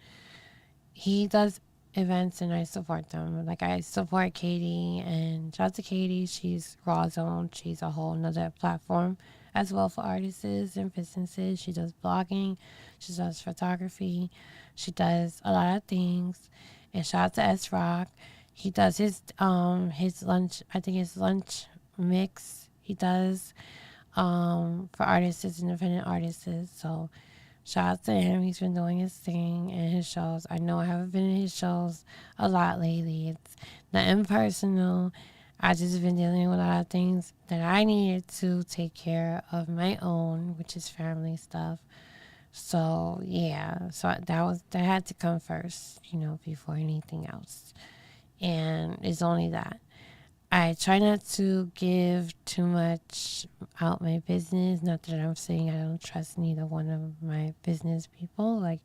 He does events, and I support them. Like I support Katie, and shout out to Katie. She's Raw Zone. She's a whole nother platform as well for artists and businesses. She does blogging, she does photography, she does a lot of things. And shout out to S Rock. He does his lunch. I think his lunch mix. He does for artists, independent artists. So shout out to him. He's been doing his thing and his shows. I know I haven't been in his shows a lot lately. It's nothing personal. I just been dealing with a lot of things that I needed to take care of my own, which is family stuff. So yeah, so that had to come first, before anything else. And it's only that. I try not to give too much out my business. Not that I'm saying I don't trust neither one of my business people, like,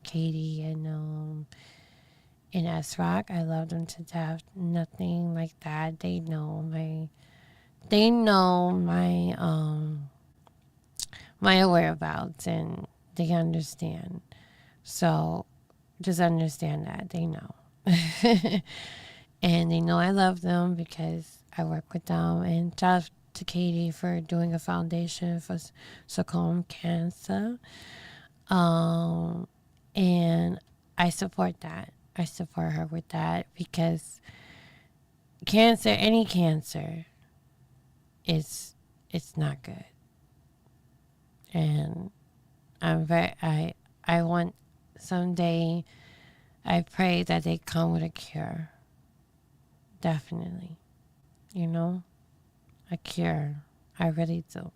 Katie and S Rock. I love them to death. Nothing like that. They know my whereabouts, and they understand. So just understand that they know. And they know I love them because I work with them. And shout out to Katie for doing a foundation for sarcoma cancer. Um, and I support that. I support her with that because cancer, any cancer, it's not good. And I want someday. I pray that they come with a cure. Definitely, you know, a cure. I really do.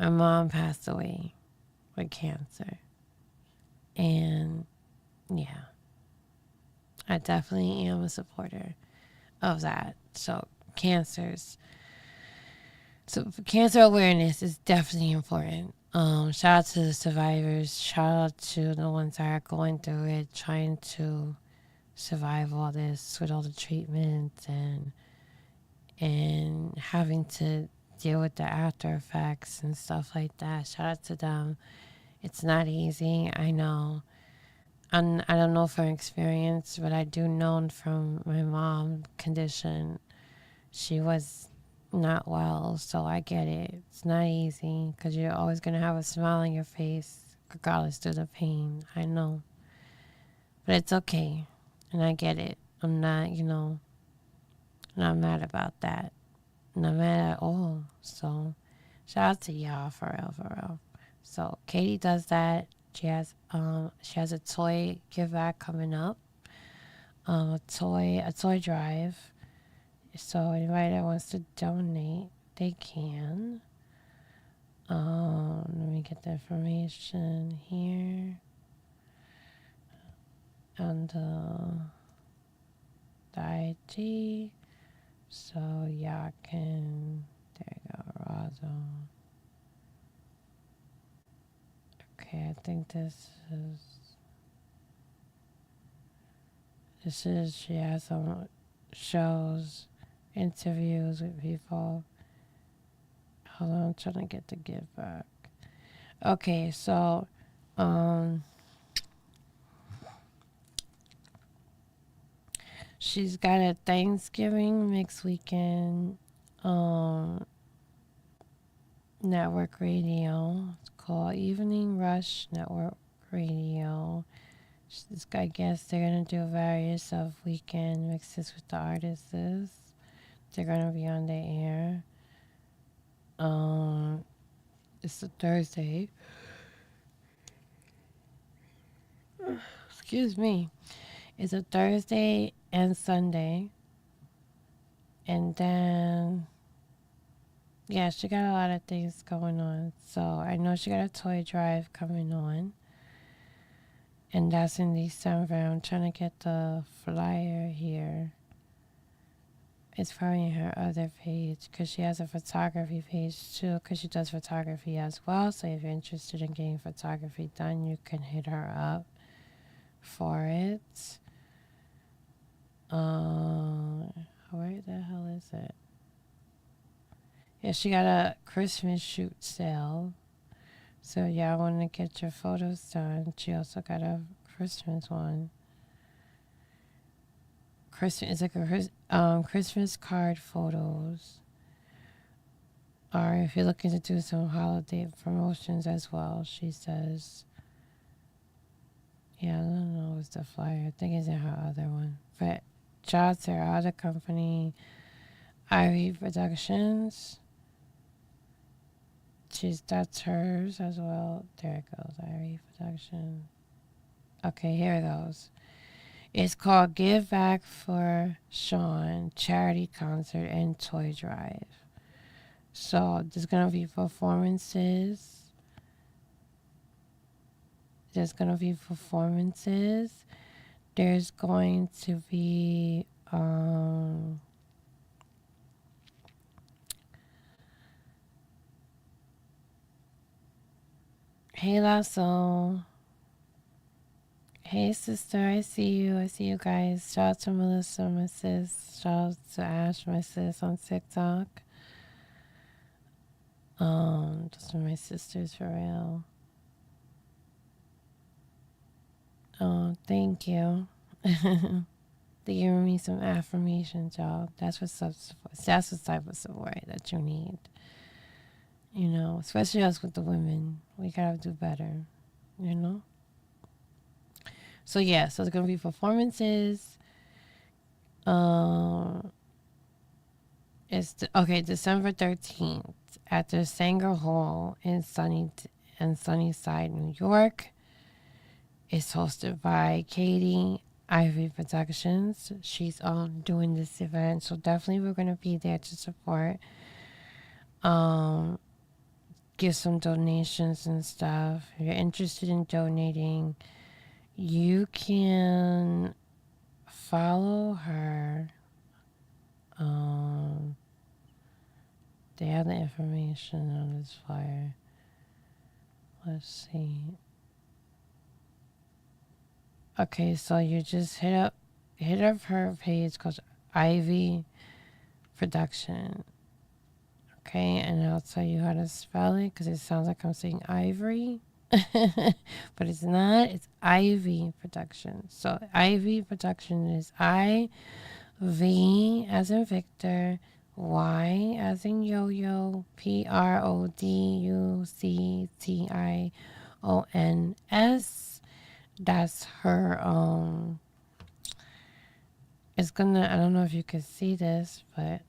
My mom passed away with cancer, and yeah, I definitely am a supporter of that. So cancers, so cancer awareness is definitely important. Shout out to the survivors. Shout out to the ones that are going through it, trying to survive all this with all the treatments and having to deal with the after effects and stuff like that. Shout out to them. It's not easy. I know. I don't know from experience, but I do know from my mom condition. She was not well, so I get it. It's not easy because you're always going to have a smile on your face regardless of the pain. I know. But it's okay. And I get it. I'm not, not mad about that. Not mad at all. So shout out to y'all for real, for real. So Katie does that. She has a toy give back coming up. A toy drive. So anybody that wants to donate, they can. Let me get the information here on the IG. So y'all can. There you go, Razo. Okay, I think this is she has some shows, interviews with people. Hold on, I'm trying to get the give back. Okay, so she's got a Thanksgiving mixed weekend network radio. It's called Evening Rush Network Radio. I guess they're gonna do various of weekend mixes with the artists. They're gonna be on the air. It's a Thursday. Excuse me. It's a Thursday and Sunday. And then, yeah, she got a lot of things going on. So I know she got a toy drive coming on. And that's in December. I'm trying to get the flyer here. It's probably in her other page because she has a photography page too because she does photography as well. So if you're interested in getting photography done, you can hit her up for it. Where the hell is it? Yeah, she got a Christmas shoot sale. So y'all want to get your photos done. She also got a Christmas one. It's like a Christmas card photos. Or if you're looking to do some holiday promotions as well, she says. Yeah, I don't know what's the flyer. I think it's in her other one. But shout out to her other company, Ivy Productions. That's hers as well. There it goes, Ivy Production. Okay, here it goes. It's called Give Back for Sean Charity Concert and Toy Drive. So there's gonna be performances. There's going to be performances. There's going to be hey Lasso. Hey sister, I see you. I see you guys. Shout out to Melissa, my sis. Shout out to Ash, my sis on TikTok. Those are my sisters for real. Oh, thank you. They giving me some affirmations, y'all. That's the type of support that you need. You know, especially us with the women. We gotta do better. You know. So yeah, so it's gonna be performances. Um, okay, December 13th at the Sanger Hall in Sunnyside, New York. It's hosted by Katie Ivy Productions. She's doing this event, so definitely we're gonna be there to support. Um, give some donations and stuff. If you're interested in donating, you can follow her. Um, they have the information on this flyer. Let's see. Okay, so you just hit up her page called Ivy Production. Okay, and I'll tell you how to spell it because it sounds like I'm saying ivory. But it's not. It's Ivy Production. So Ivy Production is IV as in Victor, Y as in Yo-Yo, PRODUCTIONS. That's her. It's gonna. I don't know if you can see this, but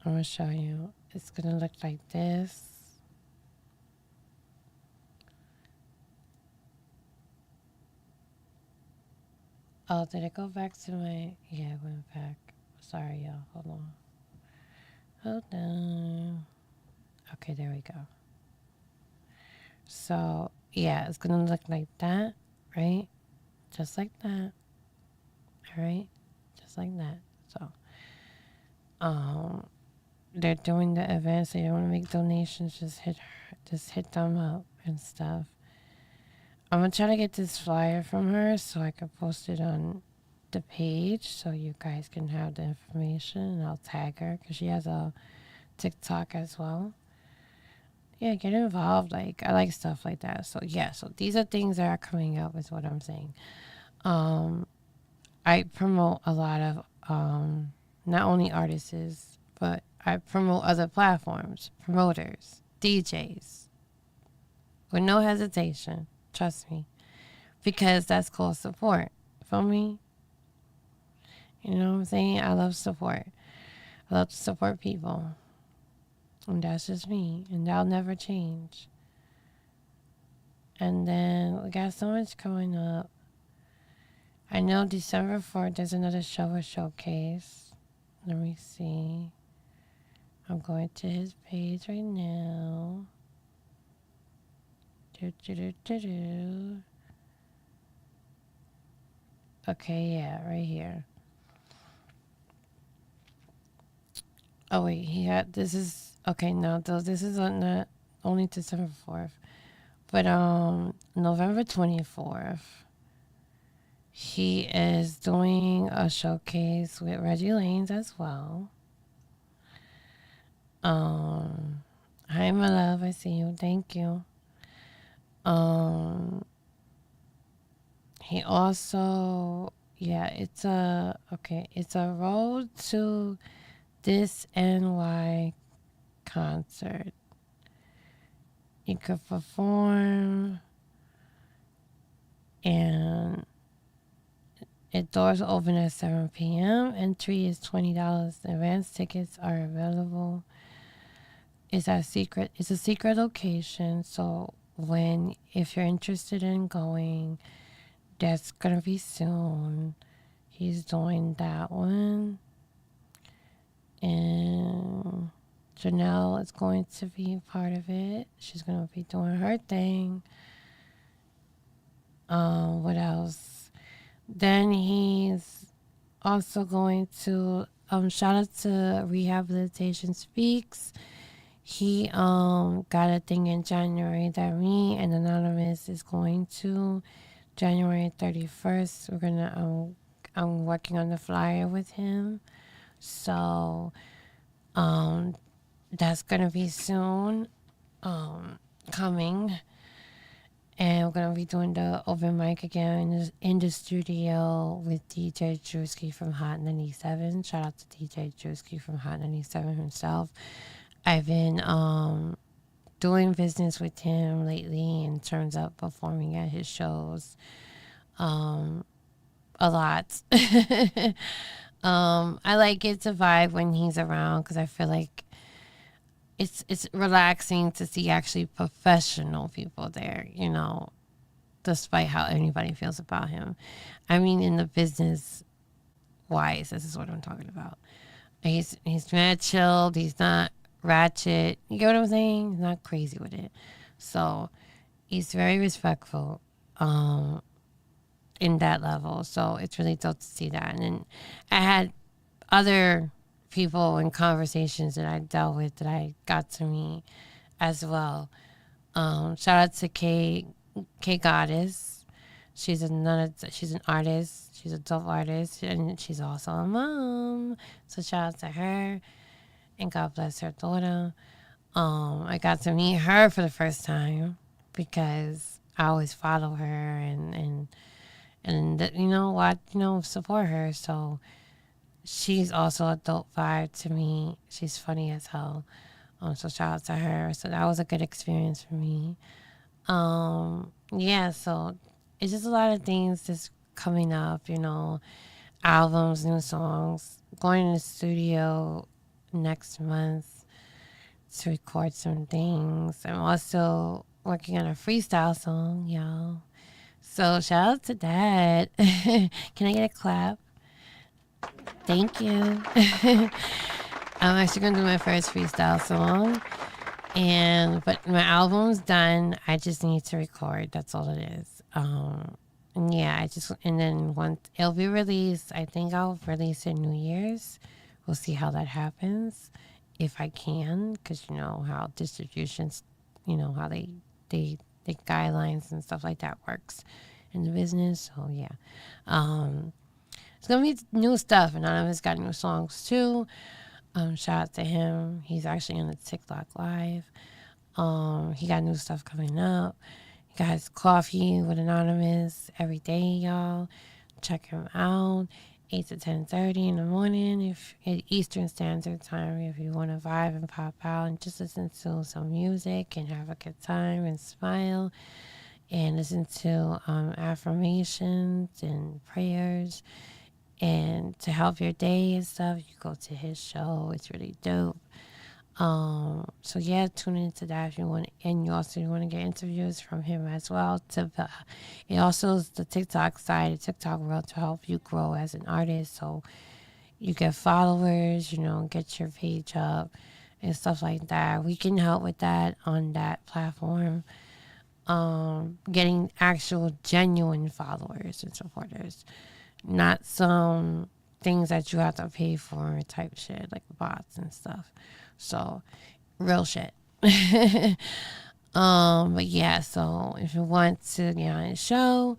I'm gonna show you. It's gonna look like this. Oh, did it go back to my... Yeah, it went back. Sorry, y'all. Hold on. Okay, there we go. So, yeah, it's gonna look like that, right? Just like that. All right? Just like that. So, they're doing the event, so you want to make donations, just hit them up and stuff. I'm gonna try to get this flyer from her so I can post it on the page so you guys can have the information, and I'll tag her because she has a TikTok as well. Yeah, get involved. Like, I like stuff like that. So yeah, so these are things that are coming up is what I'm saying. I promote a lot of not only artists, but I promote other platforms, promoters, DJs with no hesitation. Trust me, because that's called support. Feel me? You know what I'm saying? I love support. I love to support people. And that's just me. And that'll never change. And then we got so much coming up. I know December 4th, there's another showcase. Let me see. I'm going to his page right now. Okay, yeah, right here. Oh wait, this is okay. No, this is on not only December 4th, but November 24th. He is doing a showcase with Reggie Lanes as well. Hi my love, I see you. Thank you. He also, yeah, it's a road to this NY concert. You could perform, and it doors open at 7 p.m. Entry is $20. Advance tickets are available. It's a secret location, so if you're interested in going, that's gonna be soon. He's doing that one. And Janelle is going to be part of it. She's going to be doing her thing. What else? Then he's also going to shout out to Rehabilitation Speaks. He got a thing in January that me and Anonymous is going to. January 31st. I'm working on the flyer with him. So that's gonna be soon coming. And we're gonna be doing the open mic again in the studio with DJ Drewski from Hot 97. Shout out to DJ Drewski from Hot 97 himself. I've been doing business with him lately in terms of performing at his shows a lot. I like it to vibe when he's around because I feel like it's relaxing to see actually professional people there, you know, despite how anybody feels about him. I mean, in the business wise, this is what I'm talking about. He's mad chilled. He's not ratchet. You get what I'm saying? He's not crazy with it. So he's very respectful in that level. So it's really dope to see that. And then I had other people and conversations that I dealt with that I got to meet as well. Shout out to K Goddess. She's an artist. She's a dope artist, and she's also a mom. So shout out to her, and God bless her daughter. I got to meet her for the first time because I always follow her and you know what, support her. So she's also a dope vibe to me. She's funny as hell. So shout out to her. So that was a good experience for me. Yeah, so it's just a lot of things just coming up, albums, new songs, going in the studio next month to record some things. I'm also working on a freestyle song, y'all. So shout out to that. Can I get a clap? Thank you. I'm actually gonna do my first freestyle song, but my album's done. I just need to record. That's all it is. And yeah, and then once it'll be released, I think I'll release it New Year's. We'll see how that happens, if I can, because you know how distributions, how they the guidelines and stuff like that works in the business. So yeah, it's gonna be new stuff. Anonymous got new songs too. Shout out to him. He's actually on the TikTok live. He got new stuff coming up. He got his coffee with Anonymous every day, y'all. Check him out. 8 to 10:30 in the morning, if at Eastern Standard Time, if you want to vibe and pop out and just listen to some music and have a good time and smile and listen to affirmations and prayers and to help your day and stuff, you go to his show. It's really dope. So yeah, tune into that if you want, and you also want to get interviews from him as well. It also is the TikTok side, the TikTok world, to help you grow as an artist. So you get followers, get your page up and stuff like that. We can help with that on that platform. Getting actual genuine followers and supporters, not some things that you have to pay for type shit like bots and stuff. So real shit. But yeah, so if you want to get on his show,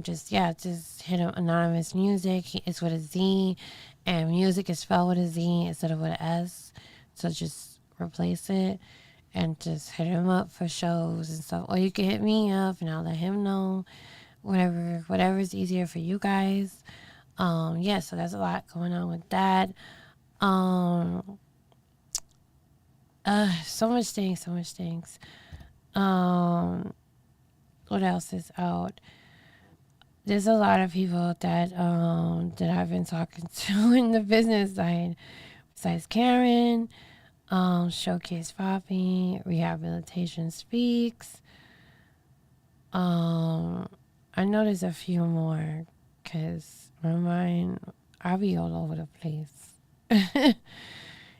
just hit him. Anonymous Music. It's with a Z, and music is spelled with a Z instead of with an S. So just replace it and just hit him up for shows and stuff. Or you can hit me up and I'll let him know. Whatever is easier for you guys. Yeah, so there's a lot going on with that. So much things. What else is out? There's a lot of people that I've been talking to in the business side, besides Karen, Showcase Poppy, Rehabilitation Speaks. I know there's a few more, because my mind, I'll be all over the place.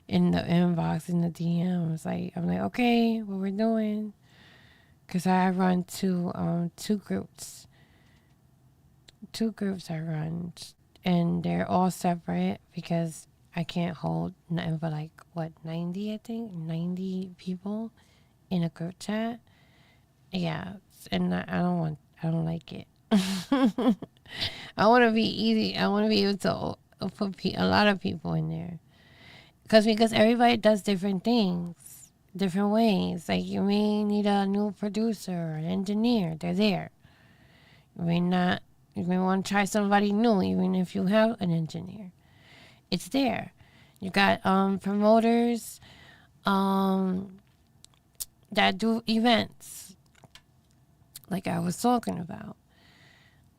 In the inbox, in the DMs, I'm like, okay, what we're doing, because I run two groups I run, and they're all separate because I can't hold nothing but 90, I think 90 people in a group chat. Yeah, and I don't like it. I want to be easy. I want to be able to put a lot of people in there. Because everybody does different things. different ways. Like you may need a new producer or an engineer. They're there. You may not. You may want to try somebody new, even if you have an engineer. It's there. You got promoters um, that do events, like I was talking about.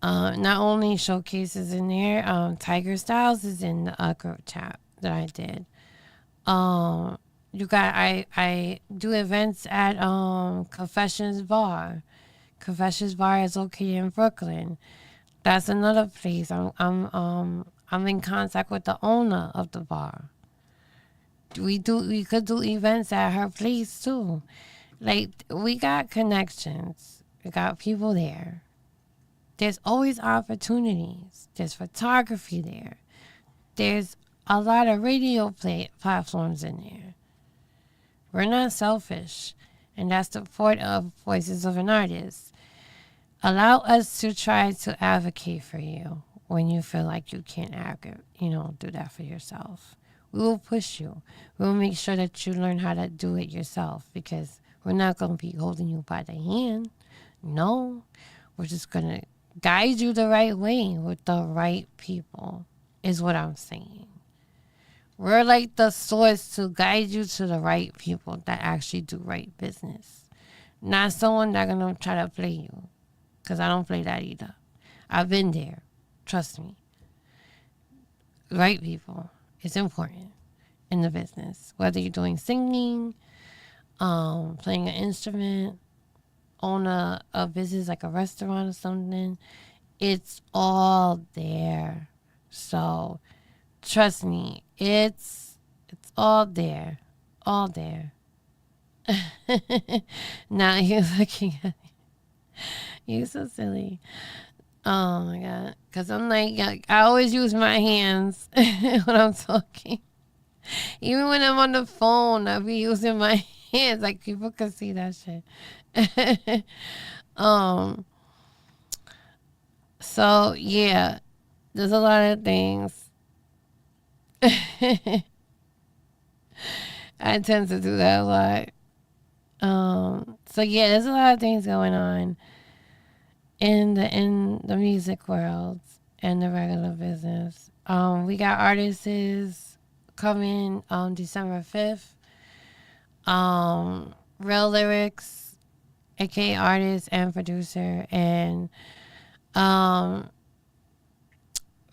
Not only showcases in there, Tiger Styles is in the group chat that I did. Um, you got I do events at Confessions Bar. Confessions Bar is located in Brooklyn. That's another place. I'm in contact with the owner of the bar. We could do events at her place too. Like we got connections. We got people there. There's always opportunities. There's photography there. There's a lot of radio platforms in there. We're not selfish, and that's the point of Voices of an Artist. Allow us to try to advocate for you when you feel like you can't do that for yourself. We will push you. We will make sure that you learn how to do it yourself because we're not going to be holding you by the hand. No, we're just going to guide you the right way with the right people, is what I'm saying. We're like the source to guide you to the right people that actually do right business. Not someone that's going to try to play you. Because I don't play that either. I've been there. Trust me. Right people. It's important in the business. Whether you're doing singing, playing an instrument, own a business like a restaurant or something, it's all there. So trust me, it's all there. All there. Now you're looking at me. You're so silly. Oh my god. Because I'm like, I always use my hands when I'm talking. Even when I'm on the phone, I be using my hands. Like people can see that shit. um. So yeah, there's a lot of things. I tend to do that a lot. So yeah, there's a lot of things going on in the music world and the regular business. We got artists coming on December 5th. Real Lyrics, aka artist and producer, and um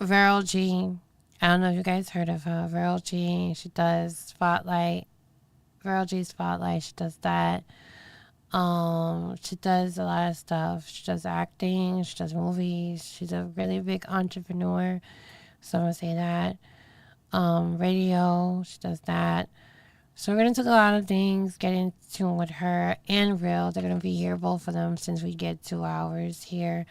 Veryl G. I don't know if you guys heard of her. Veryl G. She does Spotlight. Veryl G Spotlight. She does that. She does a lot of stuff. She does acting. She does movies. She's a really big entrepreneur. So I'm gonna say that. Radio. She does that. So we're gonna talk a lot of things. Get in tune with her and Real. They're gonna be here, both of them, since we get 2 hours here.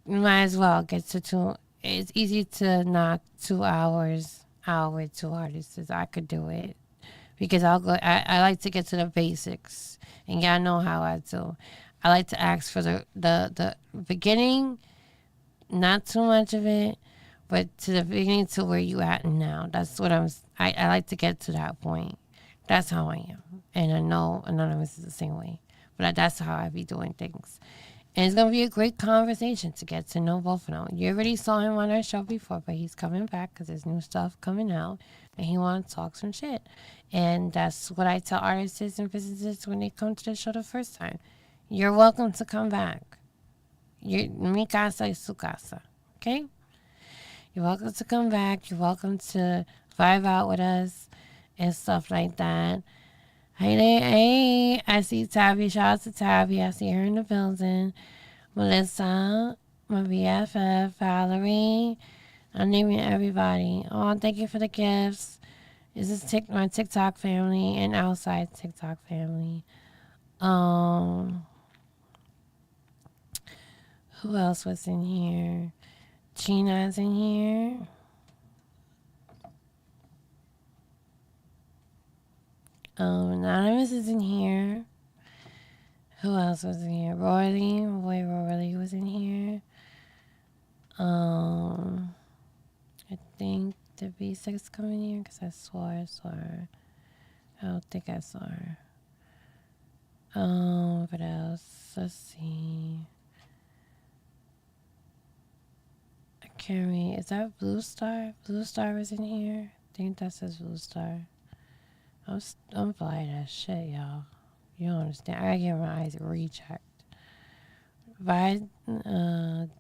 You might as well get to two. It's easy to knock 2 hours out with two artists. I could do it because I'll go. I like to get to the basics, and y'all know how I do. I like to ask for the beginning, not too much of it, but to the beginning to where you at now. That's what I like to get to that point. That's how I am, and I know Anonymous is the same way. But that's how I be doing things. And it's going to be a great conversation to get to know both of them. You already saw him on our show before, but he's coming back because there's new stuff coming out and he wants to talk some shit. And that's what I tell artists and visitors when they come to the show the first time. You're welcome to come back. Mi casa es su casa. Okay? You're welcome to come back. You're welcome to vibe out with us and stuff like that. Hey, I see Tabby. Shout out to Tabby. I see her in the building. Melissa, my BFF, Valerie. I'm naming everybody. Oh, thank you for the gifts. This is my TikTok family and outside TikTok family. Who else was in here? Gina's in here. Anonymous is in here. Who else was in here? Royally. My boy Royally was in here. I think the B6 coming here because I swore. I don't think I saw her. What else? Let's see. I can't read. Is that Blue Star? Blue Star was in here. I think that says Blue Star. I'm blind as shit, y'all. You don't understand. I gotta get my eyes rechecked.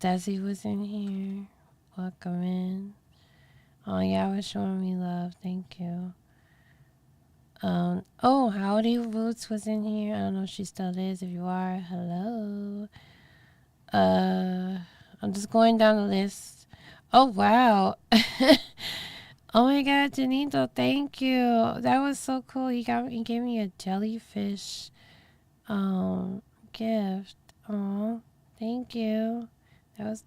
Desi was in here. Welcome in. Oh, yeah, was showing me love. Thank you. Howdy Roots was in here. I don't know if she still is. If you are, hello. I'm just going down the list. Oh, wow. Oh my God, Janito, thank you. That was so cool. He gave me a jellyfish gift. Oh, thank you. That was,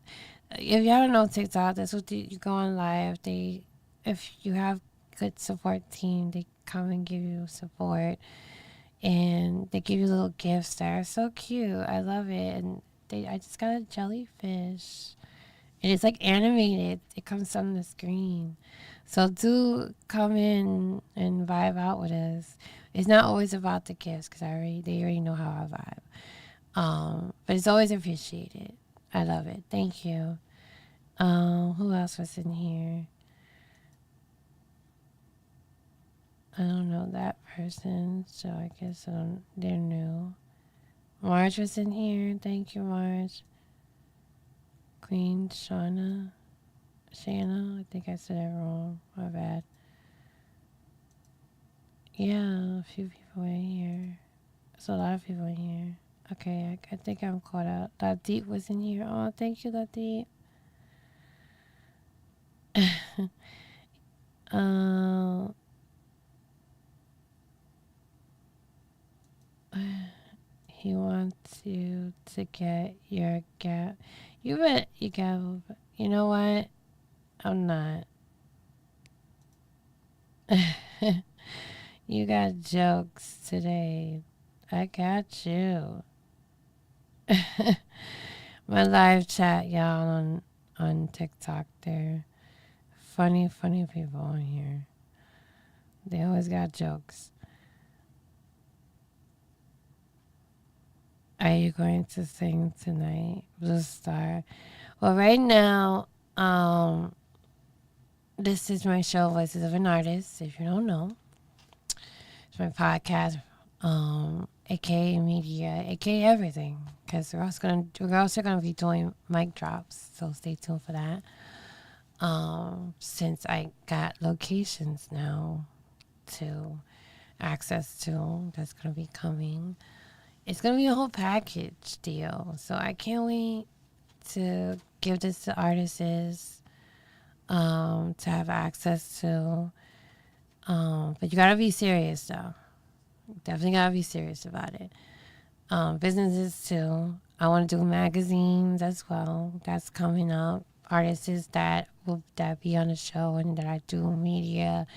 if y'all don't know TikTok, that's what you go on live. If you have good support team, they come and give you support, and they give you little gifts that are so cute. I love it. And I just got a jellyfish, and it's like animated. It comes on the screen. So do come in and vibe out with us. It's not always about the gifts because they already know how I vibe. But it's always appreciated. I love it. Thank you. Who else was in here? I don't know that person, so I guess they're new. Marge was in here. Thank you, Marge. Queen Shanna, I think I said it wrong. My bad. Yeah, a few people in here. There's a lot of people in here. Okay, I think I'm caught out. That Deep was in here. Oh, thank you, That Deep. He wants you to get your gap. You gavel. You know what? I'm not. You got jokes today. I got you. My live chat, y'all, on TikTok. They're funny people on here. They always got jokes. Are you going to sing tonight, Blue Star? Well, right now, this is my show, Voices of an Artist. If you don't know, it's my podcast, aka media, aka everything. Because we're also gonna be doing mic drops, so stay tuned for that. Since I got locations now to access to, that's gonna be coming. It's gonna be a whole package deal, so I can't wait to give this to artists to have access to. But you gotta be serious though. Definitely gotta be serious about it. Businesses too. I want to do magazines as well. That's coming up. Artists that be on the show and that I do media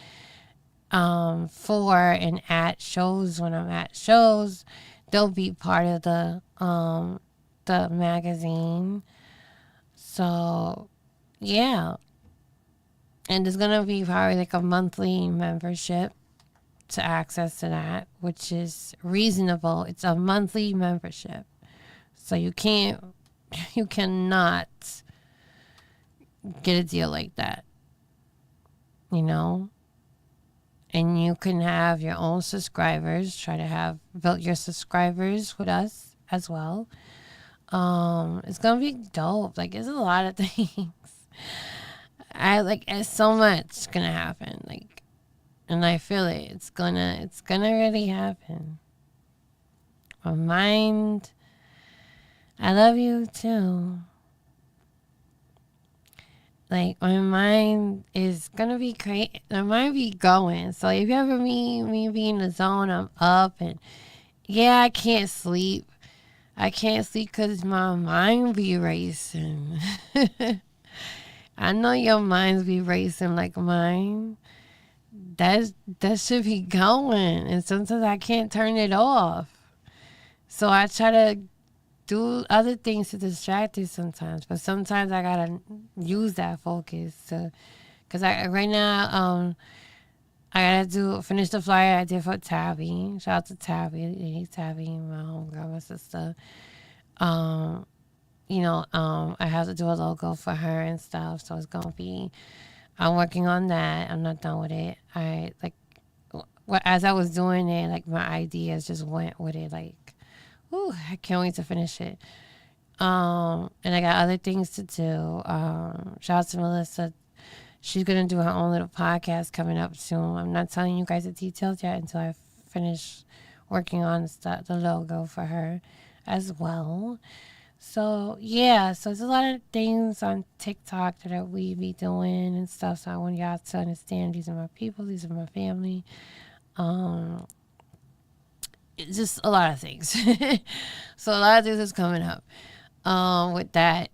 for and at shows. When I'm at shows, they'll be part of the magazine. So yeah, and there's gonna be probably like a monthly membership to access to that, which is reasonable. It's a monthly membership, so you cannot get a deal like that, you know. And you can have your own subscribers. Try to have built your subscribers with us as well. It's gonna be dope. Like, it's a lot of things. It's so much gonna happen. Like, and I feel it. It's gonna really happen. My mind. I love you too. Like, my mind is gonna be crazy. My mind be going. So if you ever me be in the zone, I'm up and yeah, I can't sleep. I can't sleep because my mind be racing. I know your minds be racing like mine. That should be going, and sometimes I can't turn it off. So I try to do other things to distract it sometimes, but sometimes I gotta use that focus to, cause right now I gotta finish the flyer I did for Tabby. Shout out to Tabby. Hey, Tabby, my homegirl, my sister. Um, I have to do a logo for her and stuff. So it's gonna be. I'm working on that. I'm not done with it. As I was doing it, like my ideas just went with it. Like, ooh, I can't wait to finish it. And I got other things to do. Shout out to Melissa. She's gonna do her own little podcast coming up soon. I'm not telling you guys the details yet until I finish working on the logo for her as well. So yeah, so there's a lot of things on TikTok that we be doing and stuff. So I want y'all to understand these are my people, these are my family. Um, it's just a lot of things. So a lot of things is coming up. With that.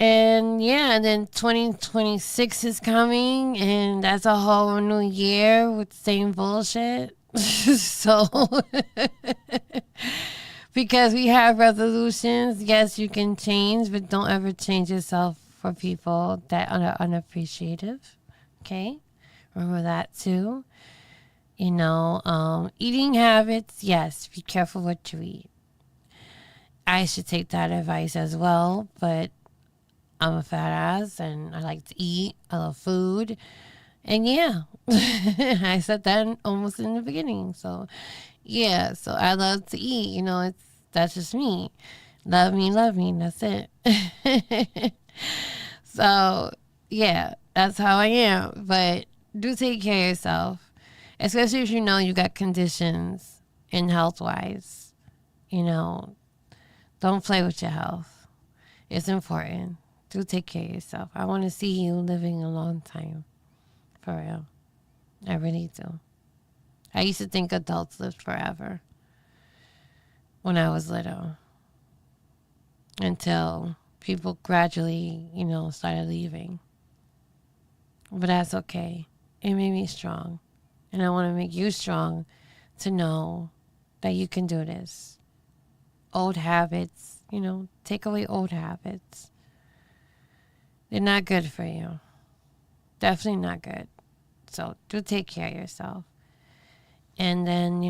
And yeah, and then 2026 is coming, and that's a whole new year with the same bullshit. So, because we have resolutions, yes, you can change, but don't ever change yourself for people that are unappreciative. Okay? Remember that too. Eating habits, yes, be careful what you eat. I should take that advice as well, but I'm a fat ass and I like to eat. I love food. And yeah, I said that almost in the beginning. So yeah, so I love to eat. That's just me. Love me, love me. That's it. So yeah, that's how I am. But do take care of yourself, especially if you know you got conditions in health wise. Don't play with your health. It's important. Do take care of yourself. I want to see you living a long time. For real. I really do. I used to think adults lived forever when I was little. Until people gradually, started leaving. But that's okay. It made me strong. And I want to make you strong to know that you can do this. Old habits, take away old habits. They're not good for you. Definitely not good. So do take care of yourself. And then,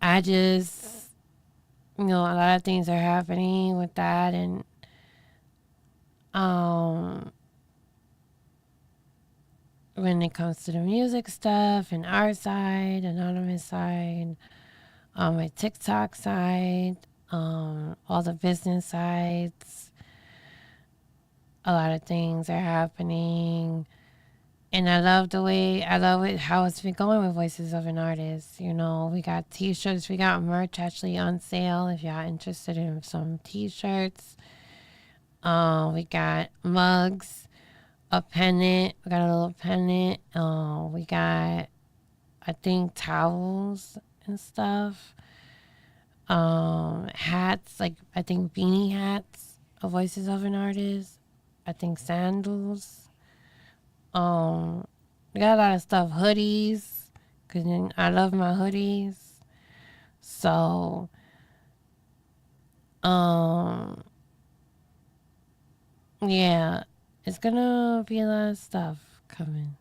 I just, a lot of things are happening with that. And, when it comes to the music stuff and our side, anonymous side, my TikTok side, all the business sides, a lot of things are happening. And I love how it's been going with Voices of an Artist. We got t-shirts, we got merch actually on sale if y'all interested in some t-shirts. We got mugs, a pennant, we got a little pennant. We got, I think, towels and stuff. Hats, like I think beanie hats of Voices of an Artist. I think sandals. We got a lot of stuff. Hoodies, because I love my hoodies. So, yeah, it's gonna be a lot of stuff coming.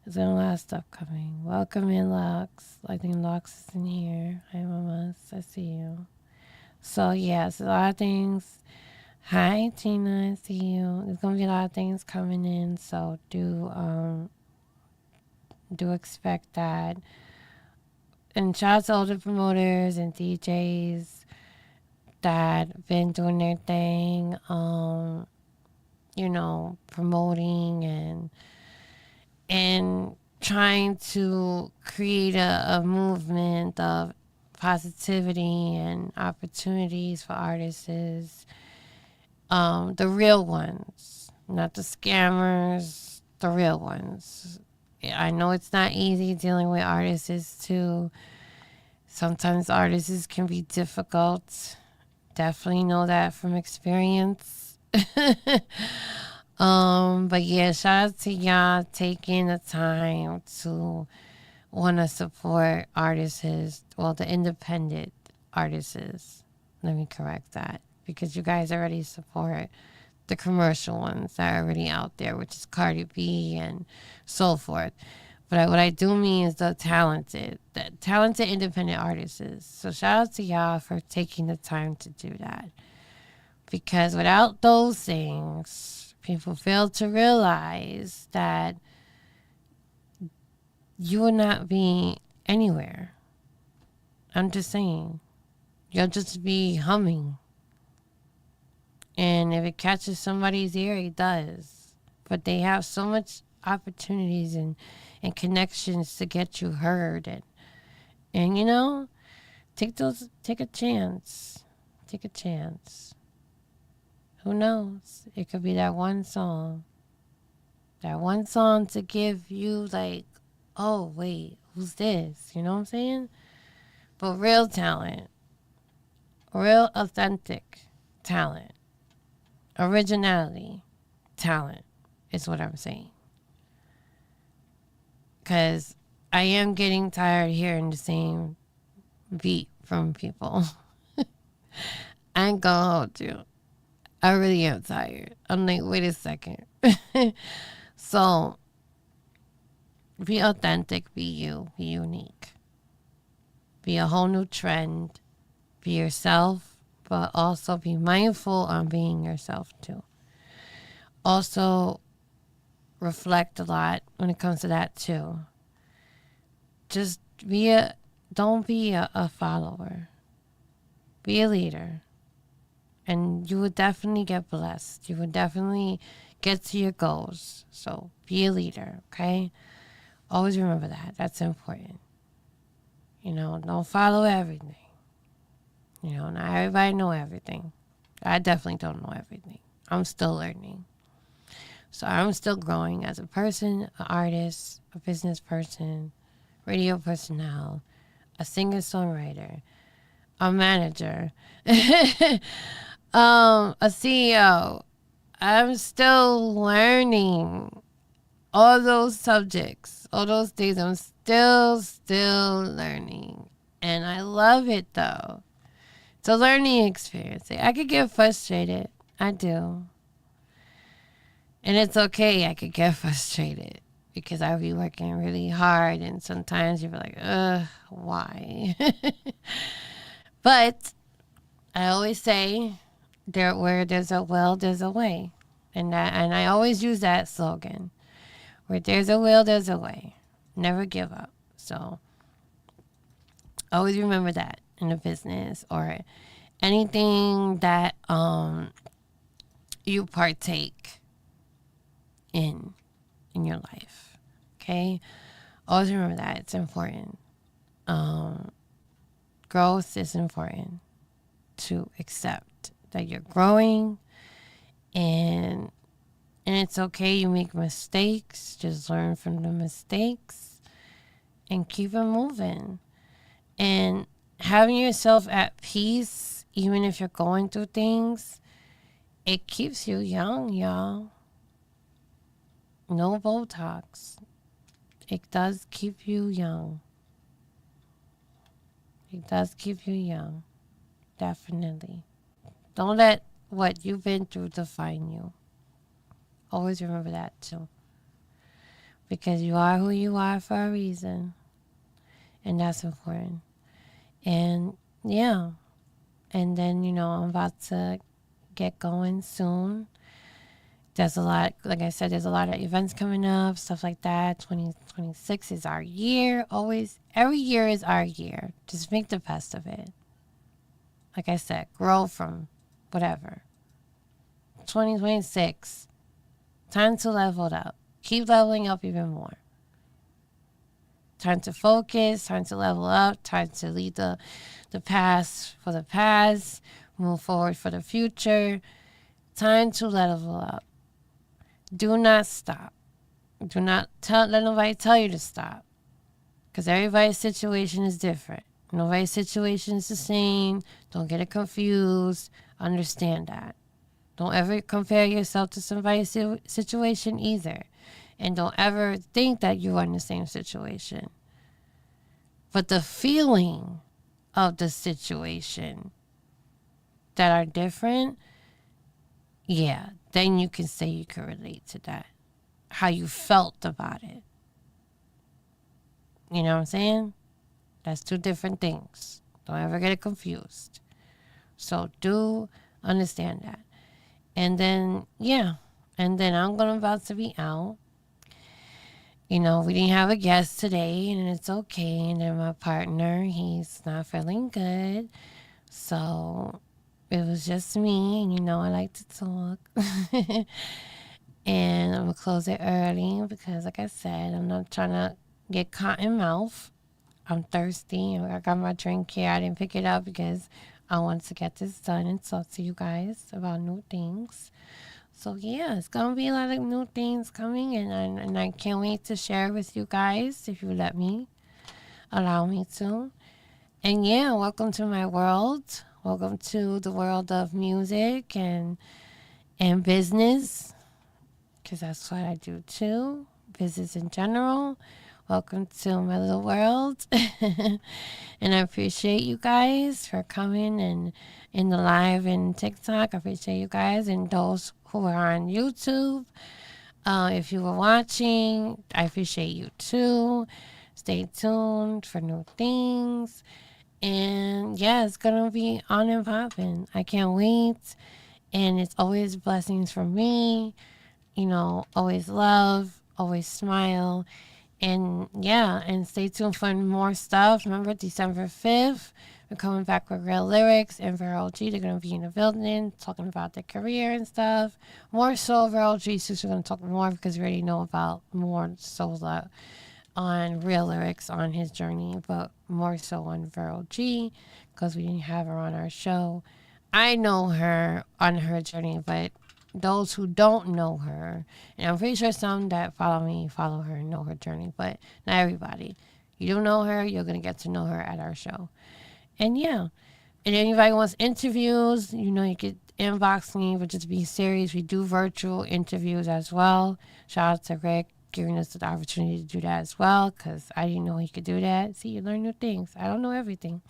There's a lot of stuff coming. Welcome in, Lux. I think Lux is in here. Hi, mamas. I see you. So, yeah, it's a lot of things. Hi, Tina. I see you. There's going to be a lot of things coming in. So, do expect that. And shout out to all the promoters and DJs that been doing their thing, promoting and trying to create a movement of positivity and opportunities for artists. The real ones, not the scammers, the real ones. I know it's not easy dealing with artists too. Sometimes artists can be difficult. Definitely know that from experience. But yeah, shout out to y'all taking the time to want to support artists, well, the independent artists. Let me correct that. because you guys already support the commercial ones that are already out there, which is Cardi B and so forth. But what I do mean is the talented independent artists. So shout out to y'all for taking the time to do that. Because without those things, people fail to realize that you will not be anywhere. I'm just saying. You'll just be humming. And if it catches somebody's ear, it does. But they have so much opportunities and connections to get you heard. And you know, take a chance. Take a chance. Who knows? It could be that one song. That one song to give you like, oh wait, who's this? You know what I'm saying? But real talent. Real authentic talent. Originality. Talent is what I'm saying. Because I am getting tired of hearing the same beat from people. I ain't gonna hold you. I really am tired. I'm like, wait a second. So, be authentic, be you, be unique. Be a whole new trend. Be yourself, but also be mindful on being yourself too. Also, reflect a lot when it comes to that too. Just don't be a follower. Be a leader. And you would definitely get blessed. You would definitely get to your goals. So be a leader, okay? Always remember that. That's important. You know, don't follow everything. You know, not everybody know everything. I definitely don't know everything. I'm still learning. So I'm still growing as a person, an artist, a business person, radio personnel, a singer-songwriter, a manager, a CEO. I'm still learning all those subjects, all those things. I'm still learning. And I love it, though. It's a learning experience. I could get frustrated. I do. And it's okay. I could get frustrated because I'll be working really hard. And sometimes you're like, why? But I always say, where there's a will, there's a way. And I always use that slogan. Where there's a will, there's a way. Never give up. So always remember that in a business or anything that you partake in your life. Okay? Always remember that. It's important. Growth is important. To accept that you're growing and it's okay you make mistakes. Just learn from the mistakes and keep it moving. And having yourself at peace, even if you're going through things, it keeps you young, y'all. No Botox. It does keep you young. It does keep you young. Definitely. Don't let what you've been through define you. Always remember that too. Because you are who you are for a reason. And that's important. And yeah. And then, I'm about to get going soon. There's a lot, like I said, there's a lot of events coming up, stuff like that. 2026 is our year. Always, every year is our year. Just make the best of it. Like I said, grow from whatever. 2026. Time to level up. Keep leveling up even more. Time to focus. Time to level up. Time to leave the past for the past. Move forward for the future. Time to level up. Do not stop. Do not let nobody tell you to stop. Because everybody's situation is different. Nobody's situation is the same. Don't get it confused. Understand that. Don't ever compare yourself to somebody's situation either. And don't ever think that you are in the same situation. But the feeling of the situation that are different, yeah, then you can say you can relate to that. How you felt about it. You know what I'm saying? That's two different things. Don't ever get it confused. So do understand that. And then, yeah. And then I'm going to about to be out. You know, we didn't have a guest today, and it's okay. And then my partner, he's not feeling good. So it was just me, and you know, I like to talk. And I'm going to close it early because, like I said, I'm not trying to get cotton mouth. I'm thirsty. I got my drink here. I didn't pick it up because I want to get this done and talk to you guys about new things. So yeah, it's gonna be a lot of new things coming, and I can't wait to share with you guys if you allow me to. And yeah, welcome to my world. Welcome to the world of music and business, because that's what I do too. Business in general. Welcome to my little world. And I appreciate you guys for coming and in the live and TikTok. I appreciate you guys and those who are on YouTube. If you were watching, I appreciate you too. Stay tuned for new things. And yeah, it's going to be on and popping. I can't wait. And it's always blessings from me. You know, always love, always smile. And yeah, and stay tuned for more stuff. Remember, December 5th, we're coming back with real lyrics and Viral G. They're going to be in the building talking about their career and stuff. More so, Viral G, since we're going to talk more because we already know about more so on real lyrics on his journey, but more so on Viral G because we didn't have her on our show. I know her on her journey, but those who don't know her, and I'm pretty sure some that follow me follow her and know her journey, but not everybody. You don't know her, you're going to get to know her at our show. And yeah, and anybody wants interviews, you know, you could inbox me, but just be serious. We do virtual interviews as well. Shout out to Rick giving us the opportunity to do that as well, because I didn't know he could do that. See, you learn new things. I don't know everything.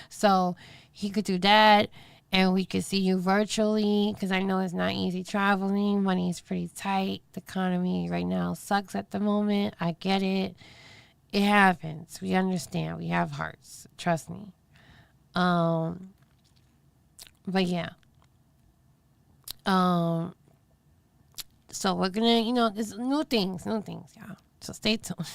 So he could do that. And we could see you virtually because I know it's not easy traveling. Money is pretty tight. The economy right now sucks at the moment. I get it. It happens. We understand. We have hearts. Trust me. But yeah. So we're gonna, you know, there's new things, y'all. So stay tuned.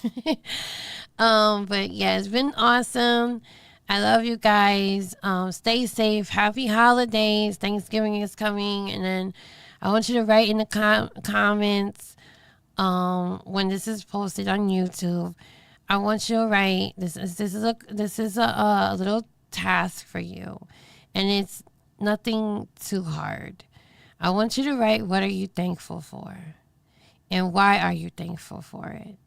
But yeah, it's been awesome. I love you guys. Stay safe. Happy holidays. Thanksgiving is coming, and then I want you to write in the comments when this is posted on YouTube. I want you to write. This is a little task for you, and it's nothing too hard. I want you to write, what are you thankful for, and why are you thankful for it.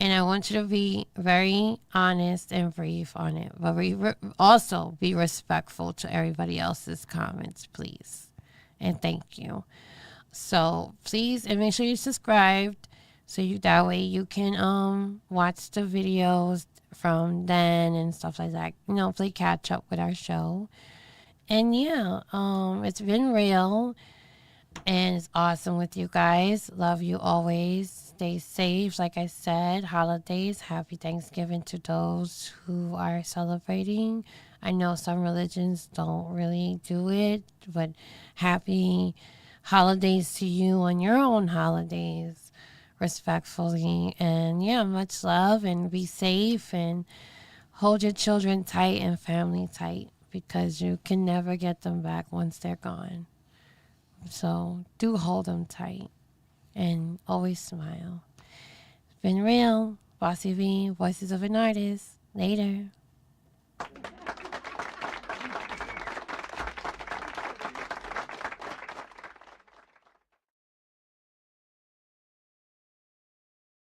And I want you to be very honest and brief on it. But also be respectful to everybody else's comments, please. And thank you. So please, and make sure you're subscribed. So that way you can watch the videos from then and stuff like that. You know, play catch up with our show. And yeah, it's been real. And it's awesome with you guys. Love you always. Stay safe. Like I said, holidays. Happy Thanksgiving to those who are celebrating. I know some religions don't really do it, but happy holidays to you on your own holidays, respectfully. And yeah, much love, and be safe, and hold your children tight and family tight, because you can never get them back once they're gone. So do hold them tight and always smile. It's been real. Bossy V, Voices of an Artist. Later.